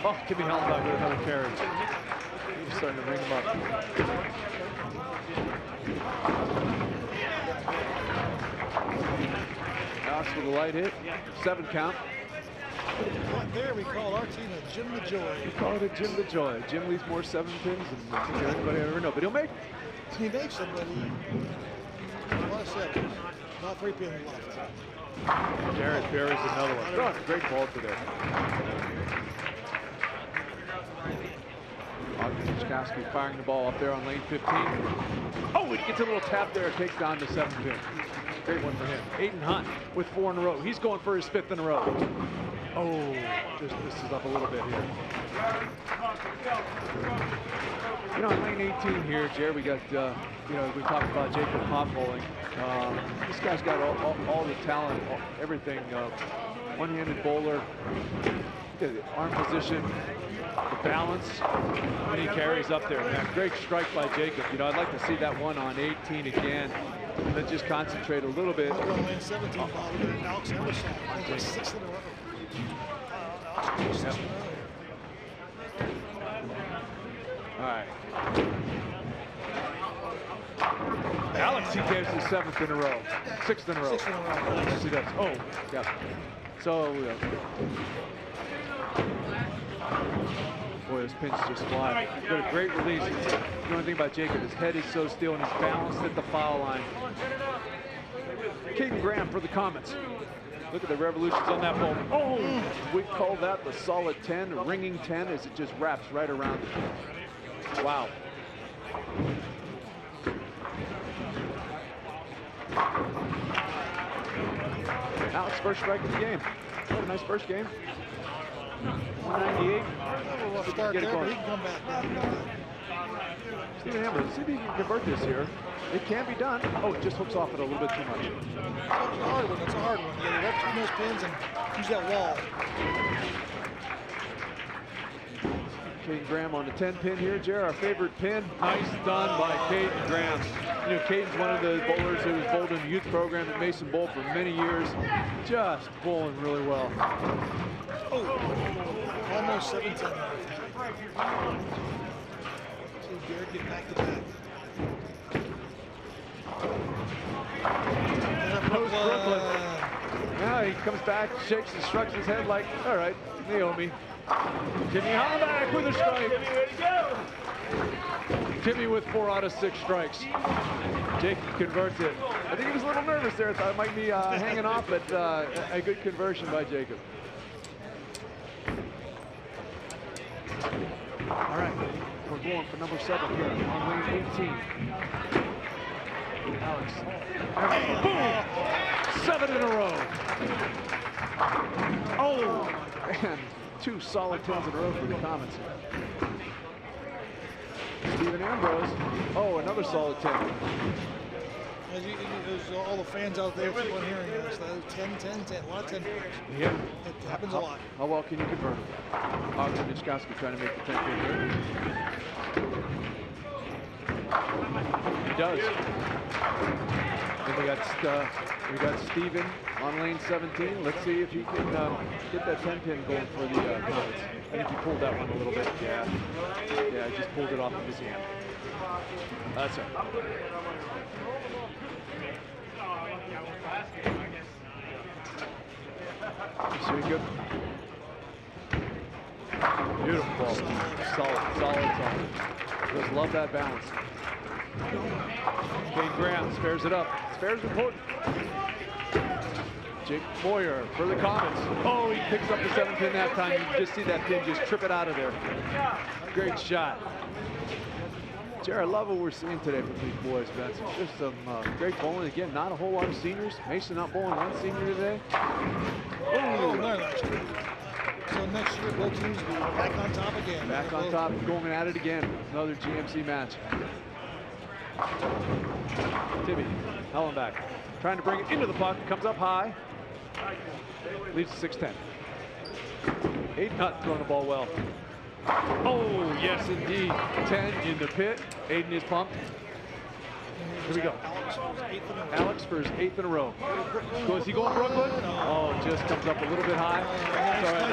Oh, Timmy Hellenbach with another carry. Just starting to ring them up. Alex with a light hit. 7 count.
Right there, we call our team a Jim the Joy.
We call it a Jim the Joy. Jim leaves more 7 pins than I think anybody ever know, but he'll make.
He makes them, but a lot of 7s. About 3 pins left.
Jared buries another one. Throwing a great ball today. Ogden firing the ball up there on lane 15. Oh, he gets a little tap there. Takes down the 7 pin. Great one for him. Aiden Hunt with 4 in a row. He's going for his 5th in a row. Oh, just misses up a little bit here. You know, in lane 18 here, Jared, we got, you know, we talked about Jacob Pop bowling. This guy's got all the talent, everything. One-handed bowler, the arm position, the balance, when he carries up there. Man, great strike by Jacob. You know, I'd like to see that one on 18 again. And then just concentrate a little bit.
On lane 17, Bob, Alex Emerson. I think 6 in a row. Alex, 6 in a row.
All right. Alex, he gives his 7th in a row. 6th in a row.
6 in a row.
Yes, he does. Oh, yeah. So, boy, those pins just fly. Got a great release. The only thing about Jacob, his head is so still and he's balanced at the foul line. Caden Graham for the Comets. Look at the revolutions on that ball. Oh, we call that the solid 10, the ringing 10, as it just wraps right around it. Wow. Alex, first strike of the game. What a nice first game. 198.
We'll start there, but he can come back.
Stephen Amber, see if he can convert this here. It can be done. Oh, it just hooks off it a little bit too much.
It's a hard one. It's a hard one. You got to wrap between those pins and use that wall.
Caden Graham on the 10 pin here. Jared, our favorite pin. Nice done by Caden Graham. You know, Caden's one of the bowlers who was bowled in the youth program at Mason Bowl for many years. Just bowling really well.
Oh, almost 17. See Garrett get back to back.
Post Brooklyn. Now he comes back, shakes and shrugs his head like, all right, Naomi. Jimmy Hollenbach with a strike.
Jimmy, way to go.
Jimmy with 4 out of 6 strikes. Jacob converts it. I think he was a little nervous there. Thought it might be hanging off, but a good conversion by Jacob. All right, we're going for number 7 here on lane 18. Alex. Boom! 7 in a row. Oh, man. 2 solid 10s in a row for the Comets. Stephen Ambrose. Oh, another solid 10.
As all the fans out there keep on hearing this. 10, 10, 10. A lot of 10 pairs.
Yeah.
It happens a lot.
How well can you convert them? Ogden Nishkowski trying to make the 10 pin here. He does. Then we got Steven on lane 17. Let's see if he can get that 10 pin going for the Comets. I think he pulled that one a little bit. Yeah, he just pulled it off of his hand. That's it. Good. Beautiful ball. Solid. Just love that balance. Kane Graham spares it up. Spares important. Jake Boyer for the Comets. Oh, he picks up the 7 pin that time. You just see that pin just trip it out of there. Great shot. Jared, I love what we're seeing today from these boys, Vince. Just some great bowling. Again, not a whole lot of seniors. Mason not bowling one senior today.
Oh, no, last year. So next year, both teams will be back on top again.
Back on top, going at it again. Another GMC match. Timmy, Hollenbach, trying to bring it into the puck. Comes up high. Leaves 6-10. Aiden Hunt throwing the ball well. Oh, yes, indeed. 10 in the pit. Aiden is pumped. Here we go. Alex for his 8th in a row. Is he going Brooklyn? Oh, just comes up a little bit high.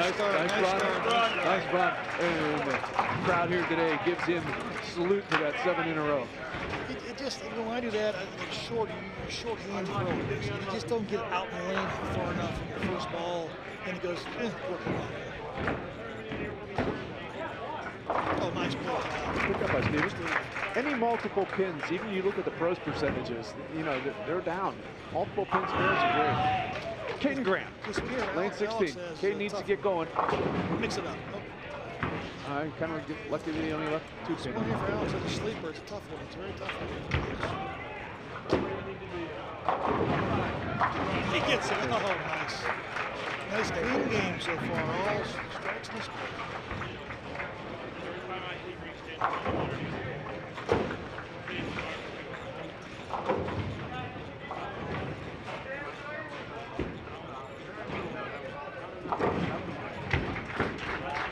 It's all right. Nice run. nice bunt. And the crowd here today gives him salute for that 7 in a row.
It just, when I do that, it's short, you short hand throw. You just don't get out in the lane far enough from your first ball, and it goes, working on it. Oh, nice play.
Pick up by Stevens. Any multiple pins, even you look at the pros percentages, you know, they're down. Multiple pin spares are great. Caden Graham, lane 16. Caden needs to get going.
Mix it up.
I kind of get lucky that he only left 2 pins.
This one here for Alex as a sleeper, it's a tough one. It's a very tough one. He gets it. Oh, nice. Nice clean game so far. All strikes and strikes.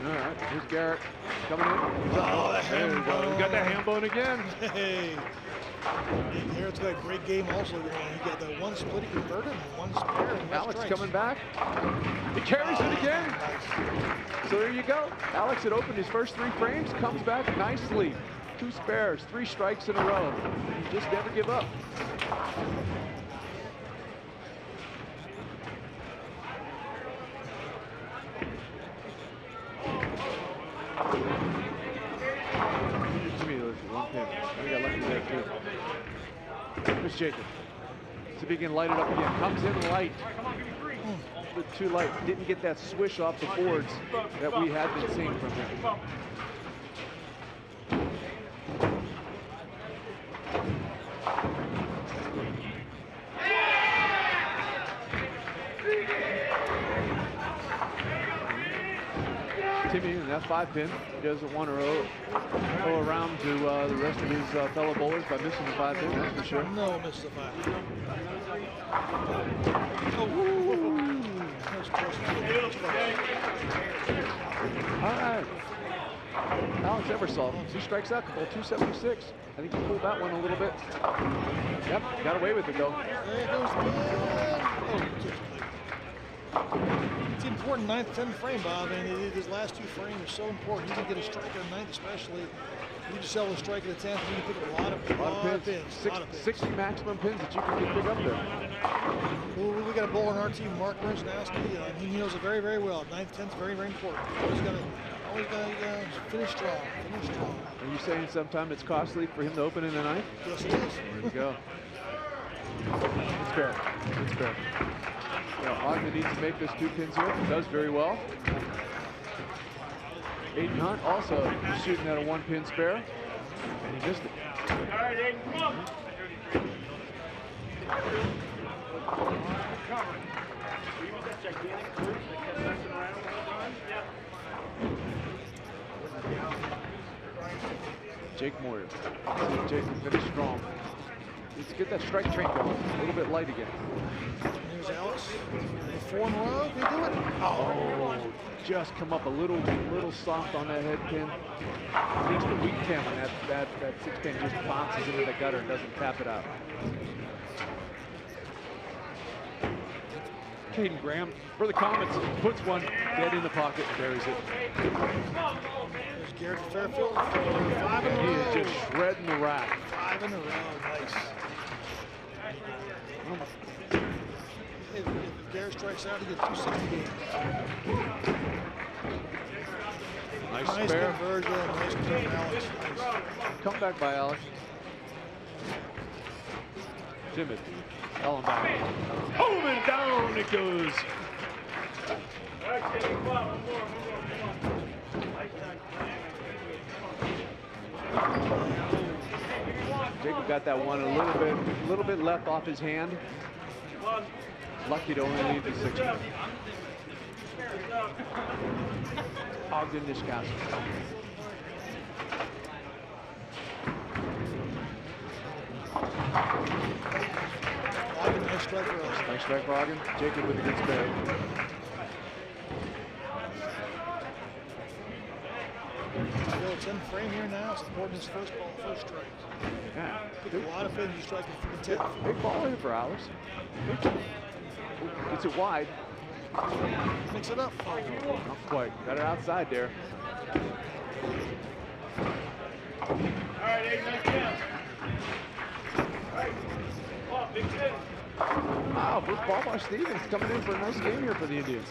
All right, here's Garrett coming in.
Oh, the ham bone.
He's got that ham bone again.
Hey. Garrett's got a great game also. He got that one split he converted and one spare. And
Alex
strikes.
coming back. He carries it again.
Nice.
So there you go. Alex had opened his first 3 frames, comes back nicely. 2 spares, 3 strikes in a row. You just never give up. To me, there's 1 pin. We got lucky there too. Here's Jacob. See if he can light it up again. Comes in light. A bit too light. Didn't get that swish off the boards that we had been seeing from him. Timmy in that 5 pin. He doesn't want to go around to the rest of his fellow bowlers by missing the 5 pin, that's for sure.
No, missed the 5 pin.
All right. Alex Eversole, he strikes out, 276. I think he pulled that one a little bit. Yep, got away with it though.
There goes it's important 9th, 10th frame, Bob, and his last 2 frames are so important. You can get a strike on 9th, especially. You just sell a strike at the 10th, you can pick up a lot of pins.
60 maximum pins that you can pick up there.
Well, we got a bowler on our team, Mark Rinznowski. He knows it very, very well. 9th, 10th, very, very important. Always got to finish strong.
Are you saying sometime it's costly for him to open in the 9th?
Yes, it is.
There you go. It's fair. It's fair. Ogden needs to make this 2 pins here. Does very well. Aiden Hunt also shooting at a 1 pin spare. And he missed it.
All right, Aiden, come on.
Jake Moyer. Jake can finish strong. Let's get that strike train going. A little bit light again.
Here's Alex. 4 in a row. Can he do it?
Oh, just come up a little soft on that head pin. Needs the weak pin when that 6 pin just bounces into the gutter and doesn't tap it out. Caden Graham, for the Comets, puts one dead in the pocket and buries it.
There's Garrett Fairfield. 5 in a row.
He is just shredding the rack.
5 in a row. Nice. If Garrett strikes out, he gets 260 games.
Nice spare.
Conversion. Nice conversion, Alex. Nice.
Come back by Alex. Timid. Calling back. Boom, and down it goes. Jacob got that one a little bit left off his hand. Lucky to only leave the 60. Ogden Nishkowski.
Ogden, nice strike for us.
Nice strike for Ogden. Jacob with a good spare.
Still 10 frame here now, supporting his first ball, first strike.
Yeah.
A lot of fins you strike from the 10th.
Big ball here for Alex. Gets it wide.
Mix it up.
Not quite. Got it outside there.
All right, 8, 9, 10. All right. Come on, big hit.
Wow, first ball by Stevens coming in for a nice game here for the Indians.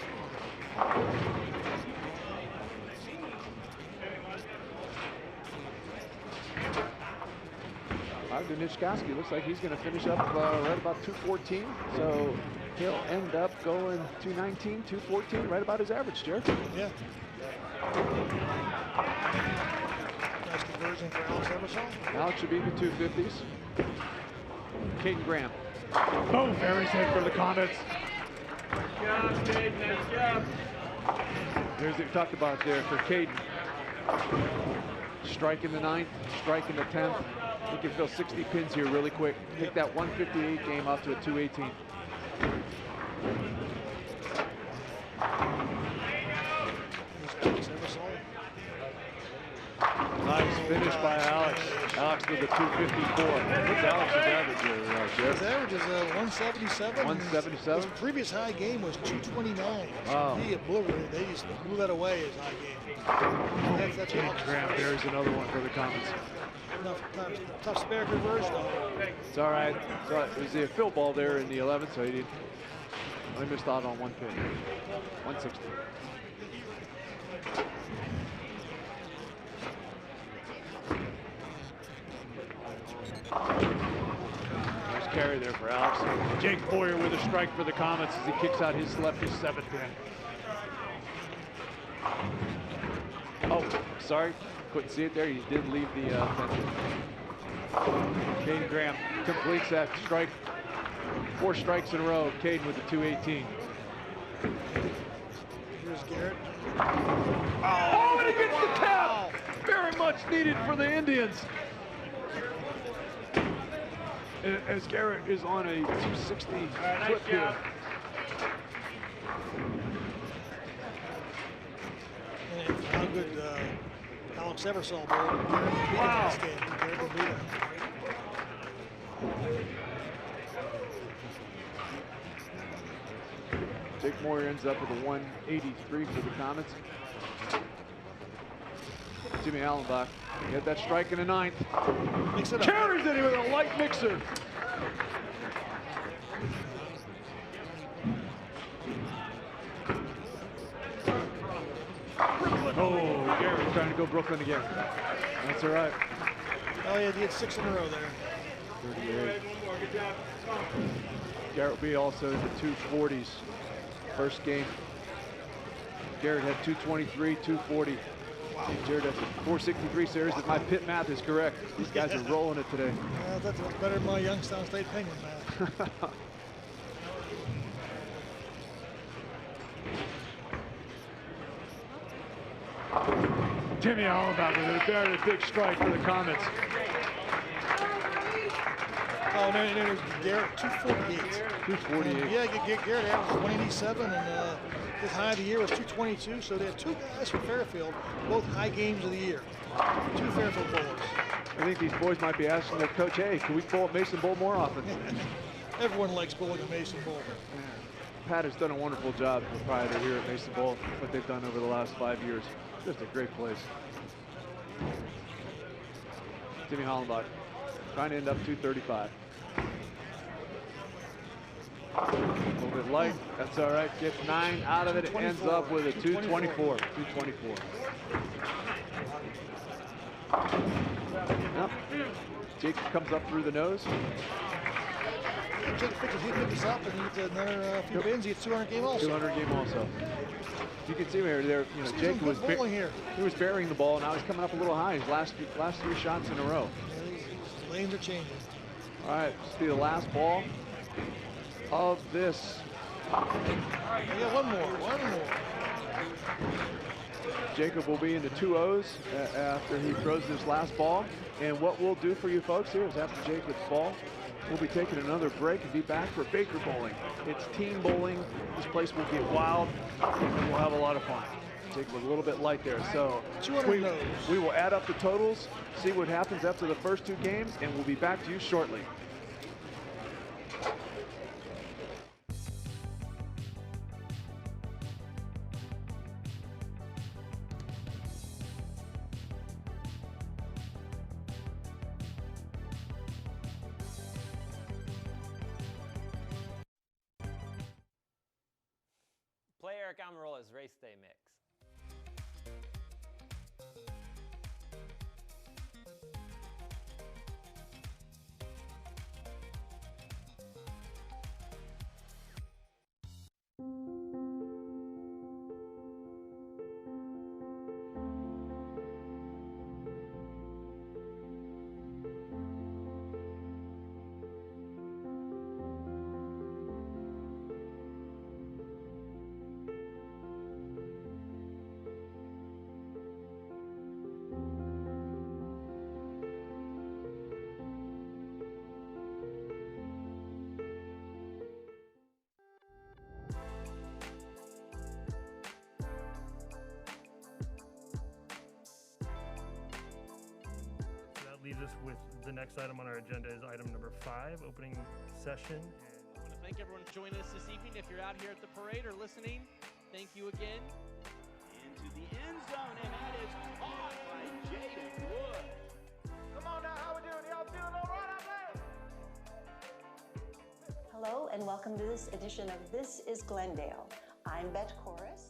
Dunichkowski looks like he's going to finish up right about 214. So he'll end up going 219, 214, right about his average, Jared.
Yeah. Nice conversion for Alex Eversole.
Alex should be in the 250s. Caden Graham. Boom, Barry's hit for the Comets.
Good job, Caden. Nice job.
There's what we talked about there for Caden. Strike in the 9th, strike in the 10th. He can fill 60 pins here really quick. Take that 158 game up to a 218. Nice finish by Alex. Alex with a 254. What's Alex's average here, Jeff?
His average is 177.
177?
His previous high game was 229.
Wow.
He obliterated. They just blew that away as high game. That's
Graham buries another one for the Comets.
Tough spare conversion.
It's all right. So it was a fill ball there in the 11th, so he didn't. Only missed out on one pin. 160. Nice carry there for Alex. Jake Boyer with a strike for the Comets as he kicks out his lefty 7th pin. Oh, sorry. Couldn't see it there. He did leave the fence. Caden Graham completes that strike. 4 strikes in a row. Caden with the 218.
Here's Garrett.
Oh, and he gets the tap! Very much needed for the Indians. As Garrett is on a 260 clip here.
And how good Alex Eversole bowled. Wow. Garrett will beat him.
Jake Moyer ends up with a 183 for the Comets. Jimmy Allenbach get that strike in the 9th.
Mix it up.
Carries it with a light mixer. Oh, Garrett trying to go Brooklyn again. That's all right.
Oh yeah, he had 6 in a row there.
38. Garrett will be also in the 240s. First game. Garrett had 223, 240. Wow. Jared has a 463 series if my pit math is correct. These guys are rolling it today.
Well, that's better than my Youngstown State Penguin math.
Timmy Allenbach with a very big strike for the Comets.
Oh, no, Garrett, 248.
248.
Yeah, Garrett averaged 187, and his high of the year was 222. So they had 2 guys from Fairfield, both high games of the year. 2 Fairfield bowlers.
I think these boys might be asking their coach, hey, can we bowl at Mason Bowl more often?
Everyone likes bowling at Mason Bowl.
Pat has done a wonderful job as proprietor here at Mason Bowl, what they've done over the last 5 years. Just a great place. Timmy Hollenbach trying to end up 235. A little bit light, that's all right. Gets 9 out of it, it ends up with a 224. 224. Yep. Jake comes up through the nose.
Jake picked this up and he gets another few bins. He gets 200 game also.
200 game also. You can see here, you know, Jake was he was burying the ball. Now he's coming up a little high. His last 3 shots in a row.
Yeah, these lanes are changing.
All right, let's see the last ball of this.
We got one more.
Jacob will be in the 2-0s after he throws this last ball. And what we'll do for you folks here is after Jacob's ball, we'll be taking another break and be back for Baker Bowling. It's team bowling. This place will get wild, and we'll have a lot of fun. Jake was a little bit light there, so we will add up the totals, see what happens after the first 2 games, and we'll be back to you shortly.
Eric Amarola's Race Day Mix.
Leaves us with the next item on our agenda is item number 5, opening session.
I want to thank everyone for joining us this evening. If you're out here at the parade or listening, thank you again.
Into the end zone, and that is caught by Jaden Wood. Come on now, how we doing? Y'all feeling all right out there?
Hello and welcome to this edition of This is Glendale. I'm Bet Chorus.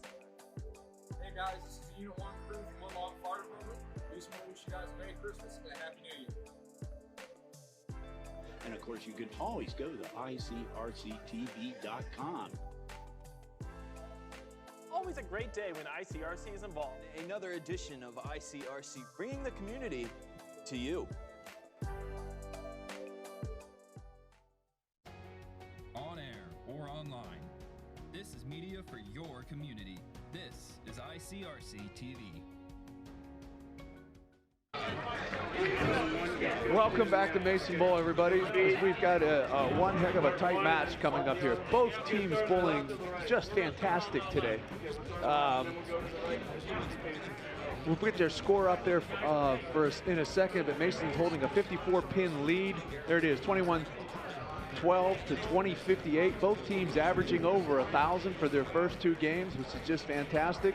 Hey guys, this is Unit 1 crew from One Long Fire Department. We just want to wish you guys a Merry Christmas and a Happy New Year.
And of course, you can always go to ICRC-TV.com.
Always a great day when ICRC is involved.
Another edition of ICRC, bringing the community to you.
On air or online, this is media for your community. This is ICRC-TV.
Welcome back to Mason Bowl, everybody. We've got one heck of a tight match coming up here. Both teams bowling just fantastic today. We'll get their score up there for us in a second, but Mason's holding a 54-pin lead. There it is, 21-12 to 20-58. Both teams averaging over 1,000 for their first 2 games, which is just fantastic.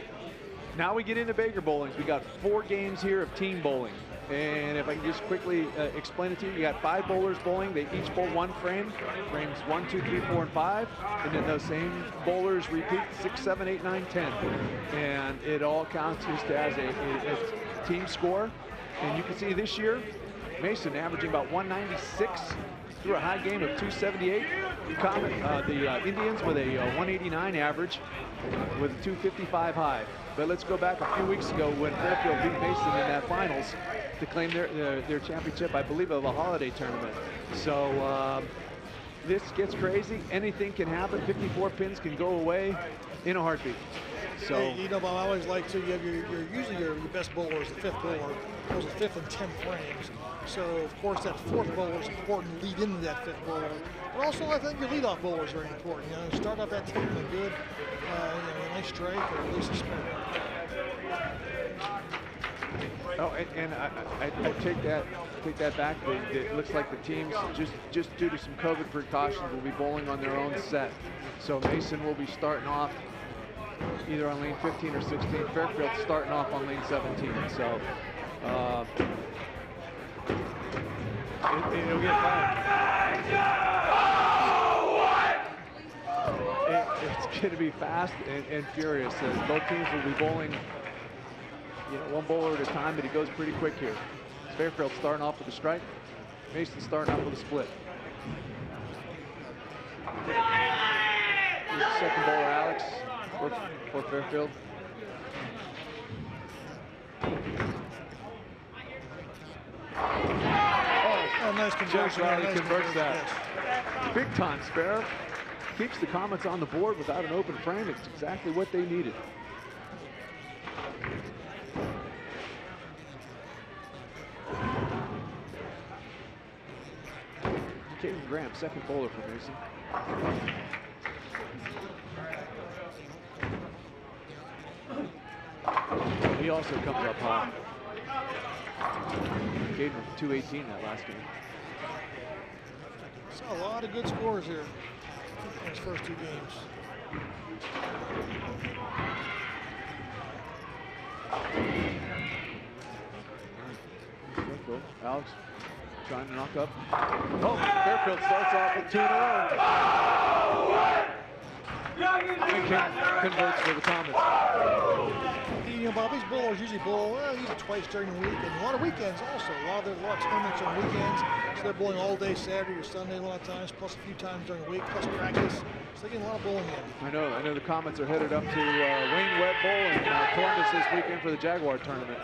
Now we get into Baker bowling. We got 4 games here of team bowling. And if I can just quickly explain it to you, you got 5 bowlers bowling. They each bowl 1 frame, frames 1, 2, 3, 4, and 5. And then those same bowlers repeat 6, 7, 8, 9, 10. And it all counts just as a team score. And you can see this year, Mason averaging about 196 through a high game of 278. The Indians with a 189 average with a 255 high. But let's go back a few weeks ago when Fairfield beat Mason in that finals to claim their championship, I believe, of a holiday tournament. So this gets crazy. Anything can happen. 54 pins can go away in a heartbeat. So
hey, you know, Bob, I always like to, you have usually your best bowler is the 5th bowler. Those are 5th and 10th frames. So of course that 4th bowler is important to lead into that 5th bowler. But also I think your leadoff bowler is very important. You know, start off that team with a good, a nice strike or at least a spin.
Oh, and I take that back. It looks like the teams, just due to some COVID precautions, will be bowling on their own set. So Mason will be starting off either on lane 15 or 16. Fairfield starting off on lane 17. So it'll get fun. It's going to be fast and furious. Both teams will be bowling, one bowler at a time, but he goes pretty quick here. Fairfield starting off with a strike. Mason starting off with a split. Here's the second bowler, Alex, for Fairfield.
Oh, nice conversion.
Riley converts that. Big time spare. Keeps the Comets on the board without an open frame. It's exactly what they needed. Caden Graham, second bowler for Mason. He also comes up high. Caden with 218 that last game.
Saw a lot of good scores here in his first 2 games.
Cool. Alex trying to knock up. Oh, Fairfield starts off with 2 in a row. And converts for the Comets.
You know, Bob, these bowlers usually bowl usually twice during the week, and a lot of weekends also. A lot of tournaments on weekends, so they're bowling all day Saturday or Sunday a lot of times, plus a few times during the week, plus practice. So they're getting a lot of bowling in.
I know the Comets are headed up to Wayne Webb Bowl in Columbus this weekend for the Jaguar tournament.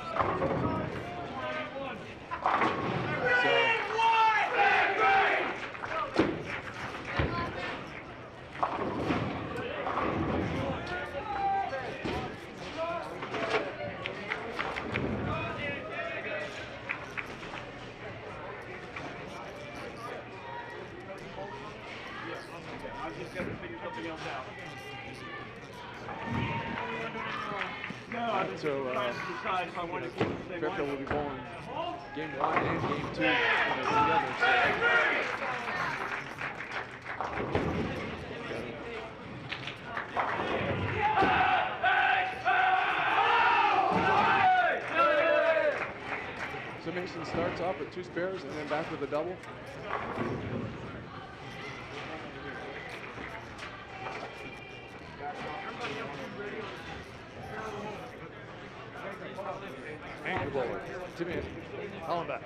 So Fairfield will be bowling game 1 and game 2 together. So Mason starts off with 2 spares and then back with a double. Anchor bowler, Timmy Hollenbach.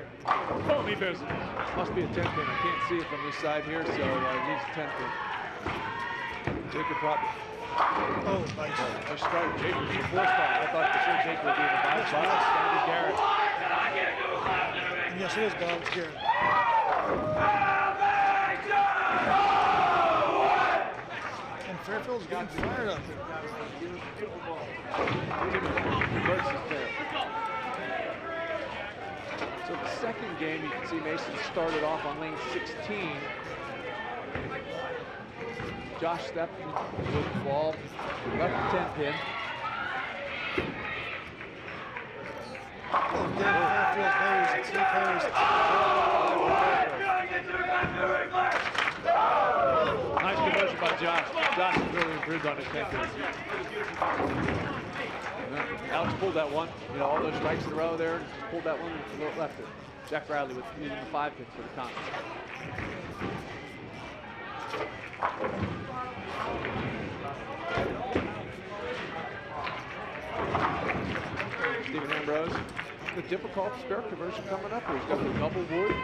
Phony business. Must be a 10 pin. I can't see it from this side here, so it needs a 10 pin. Jacob Prop.
Oh, nice.
Just started Jacob with the 4 spot. I thought for sure Jacob would be in the 5 spot. It's going to be Garrett.
Yes, it is, Bob. It's Garrett. And Fairfield's getting fired up.
So the second game, you can see Mason started off on lane 16. Josh Stepton with the ball, left 10 pin. Nice conversion by Josh. Josh has really improved on his 10 pin. Alex pulled that one, all those strikes in a row there, just pulled that one and left it. Jack Bradley with using the 5 pin for the Comets. Stephen Ambrose, the difficult spare conversion coming up here. He's got the double wood.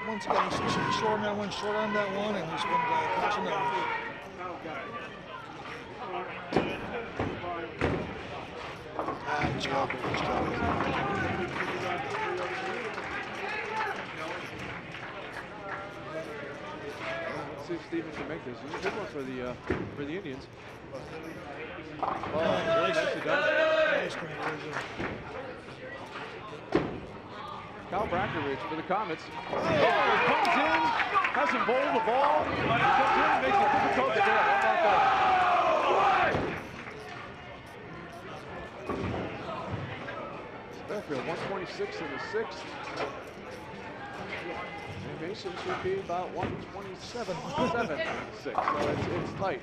Once again, he's short on that one, short on that one, and he's been catching up.
Let's see if Stephen can make this. This is a good one for the Indians. Oh, really nicely done. Kyle Brackenridge for the Comets. Oh, comes in, has him bowl the ball. Comes in and makes it difficult to get. How about that? Fairfield 126 in the 6th. And Mason should be about 127 in the 6th. So it's tight.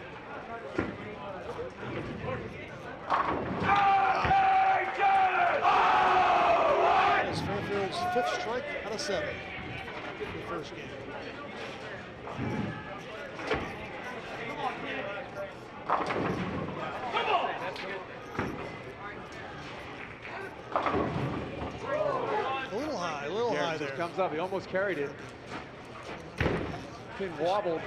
It's Fairfield's 5th strike out of 7 in the first game. A little high there.
Comes up, he almost carried it. Pin wobbled.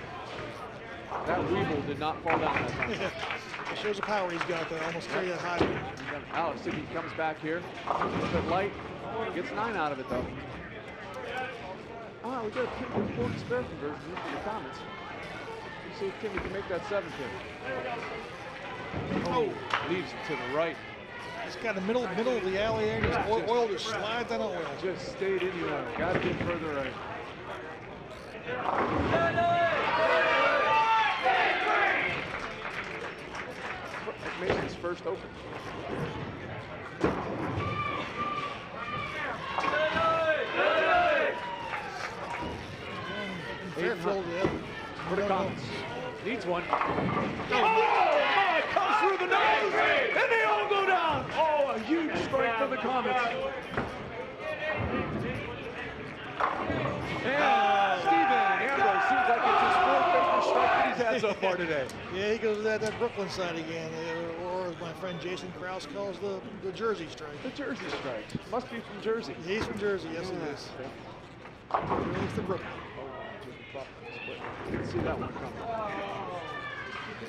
That weevil did not fall down that time.
It shows the power he's got there, almost carry that high.
Alex Sidney comes back here, a little bit light, gets 9 out of it though. Oh, we got a important spare conversion here for the Comets. Let's see if Timmy can make that 7 pin. Oh, leaves it to the right.
He's got the middle of the alley there, just oil just slides down the oil.
Just stayed in the oil, got to get further right. Mason's first open.
Fairfield,
for the Comets. Needs one. Oh, my! Comes through the nose! And they all go down! Oh, a huge strike for the Comets. And Stephen Ambrose seems like it's his 4th strike that he's had so far. far today.
Yeah, he goes to that Brooklyn side again, or as my friend Jason Krause calls the Jersey strike.
The Jersey strike. Must be from Jersey.
He's from Jersey, yes, he is. He's from Brooklyn.
You can see that one coming.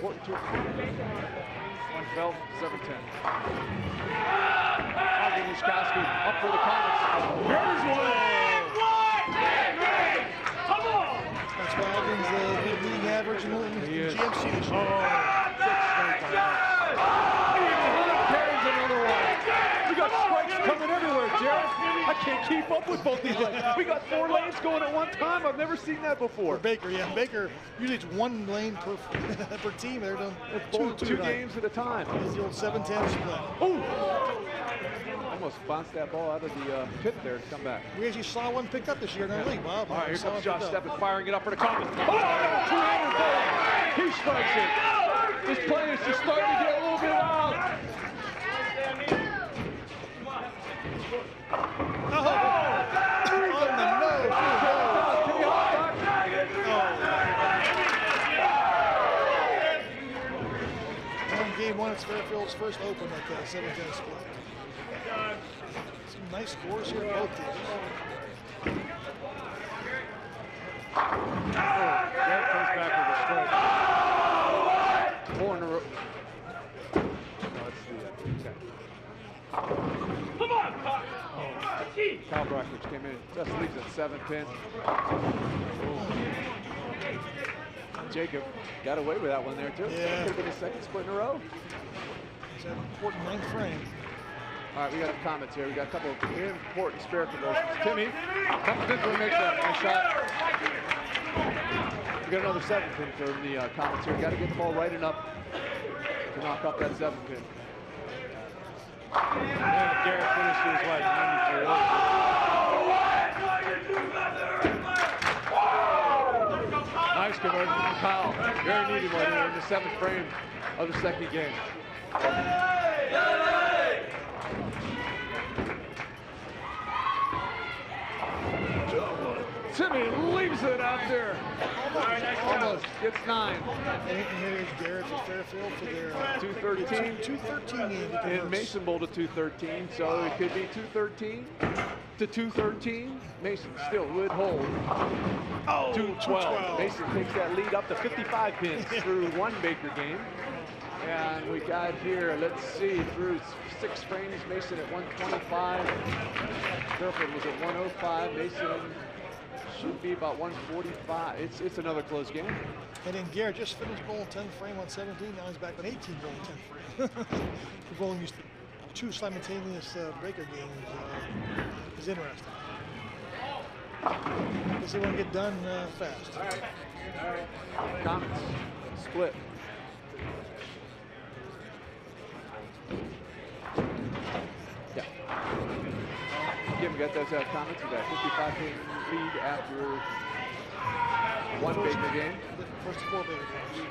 42. One fell, 7-10. Nishkowski up for the Comets. Here's one!
Come on! That's why Ogden's the leading average in GMC this year.
Carries another one. We got strikes coming everywhere, Jared. I can't keep up with both these lanes. We got 4 lanes going at one time. I've never seen that before.
For Baker, yeah. Baker, usually it's 1 lane per team. They're doing
two games at a time.
It's the old 7-10 split.
Oh! Almost bounced that ball out of the pit there to come back.
We actually saw one picked up this year in our league, Bob.
All right, here comes Josh Steppen firing it up for the Comets. Oh, two-handed ball. He strikes it. This play is just starting to get a little bit wild.
Oh! On the nose. Game 1, it's Fairfield's first open at the 7-10 split. Some nice scores here in both teams.
That comes back with a strike. 4 in a row. Let's see that. Come on! Kyle Brockridge came in, just leaves at 7-10. Jacob got away with that one there too.
Yeah.
Could have been his second split in a row.
It's an important 9th frame.
All right, we got comments here. We got a couple of important spare conversions. Timmy comes in for a mix-up. Nice shot. We got another 7-pin from the comments here. Got to get the ball right enough to knock up that 7-pin. And Garrett finishes like 93. Nice conversion from Kyle. Very needed one here in the 7th frame of the second game. Timmy leaves it out there. Almost gets 9.
And here's Garrett for Fairfield for their
213.
213 game.
And Mason Bowl to 213, so it could be 213 to 213. Mason still would hold 212. Mason takes that lead up to 55 pins through 1 Baker game. And we got here, let's see, through 6 frames, Mason at 125. Fairfield was at 105. Mason should be about 145. It's another close game.
And then Garrett just finished bowling 10 frame on 17. Now he's back on 18 bowling 10 frame. For bowling used to 2 simultaneous breaker games is interesting. Guess they want to get done fast.
All right. Comets split. Yeah. Again, we got those comments. We got 55-pin lead after 1 Baker game.
First 4 Baker games.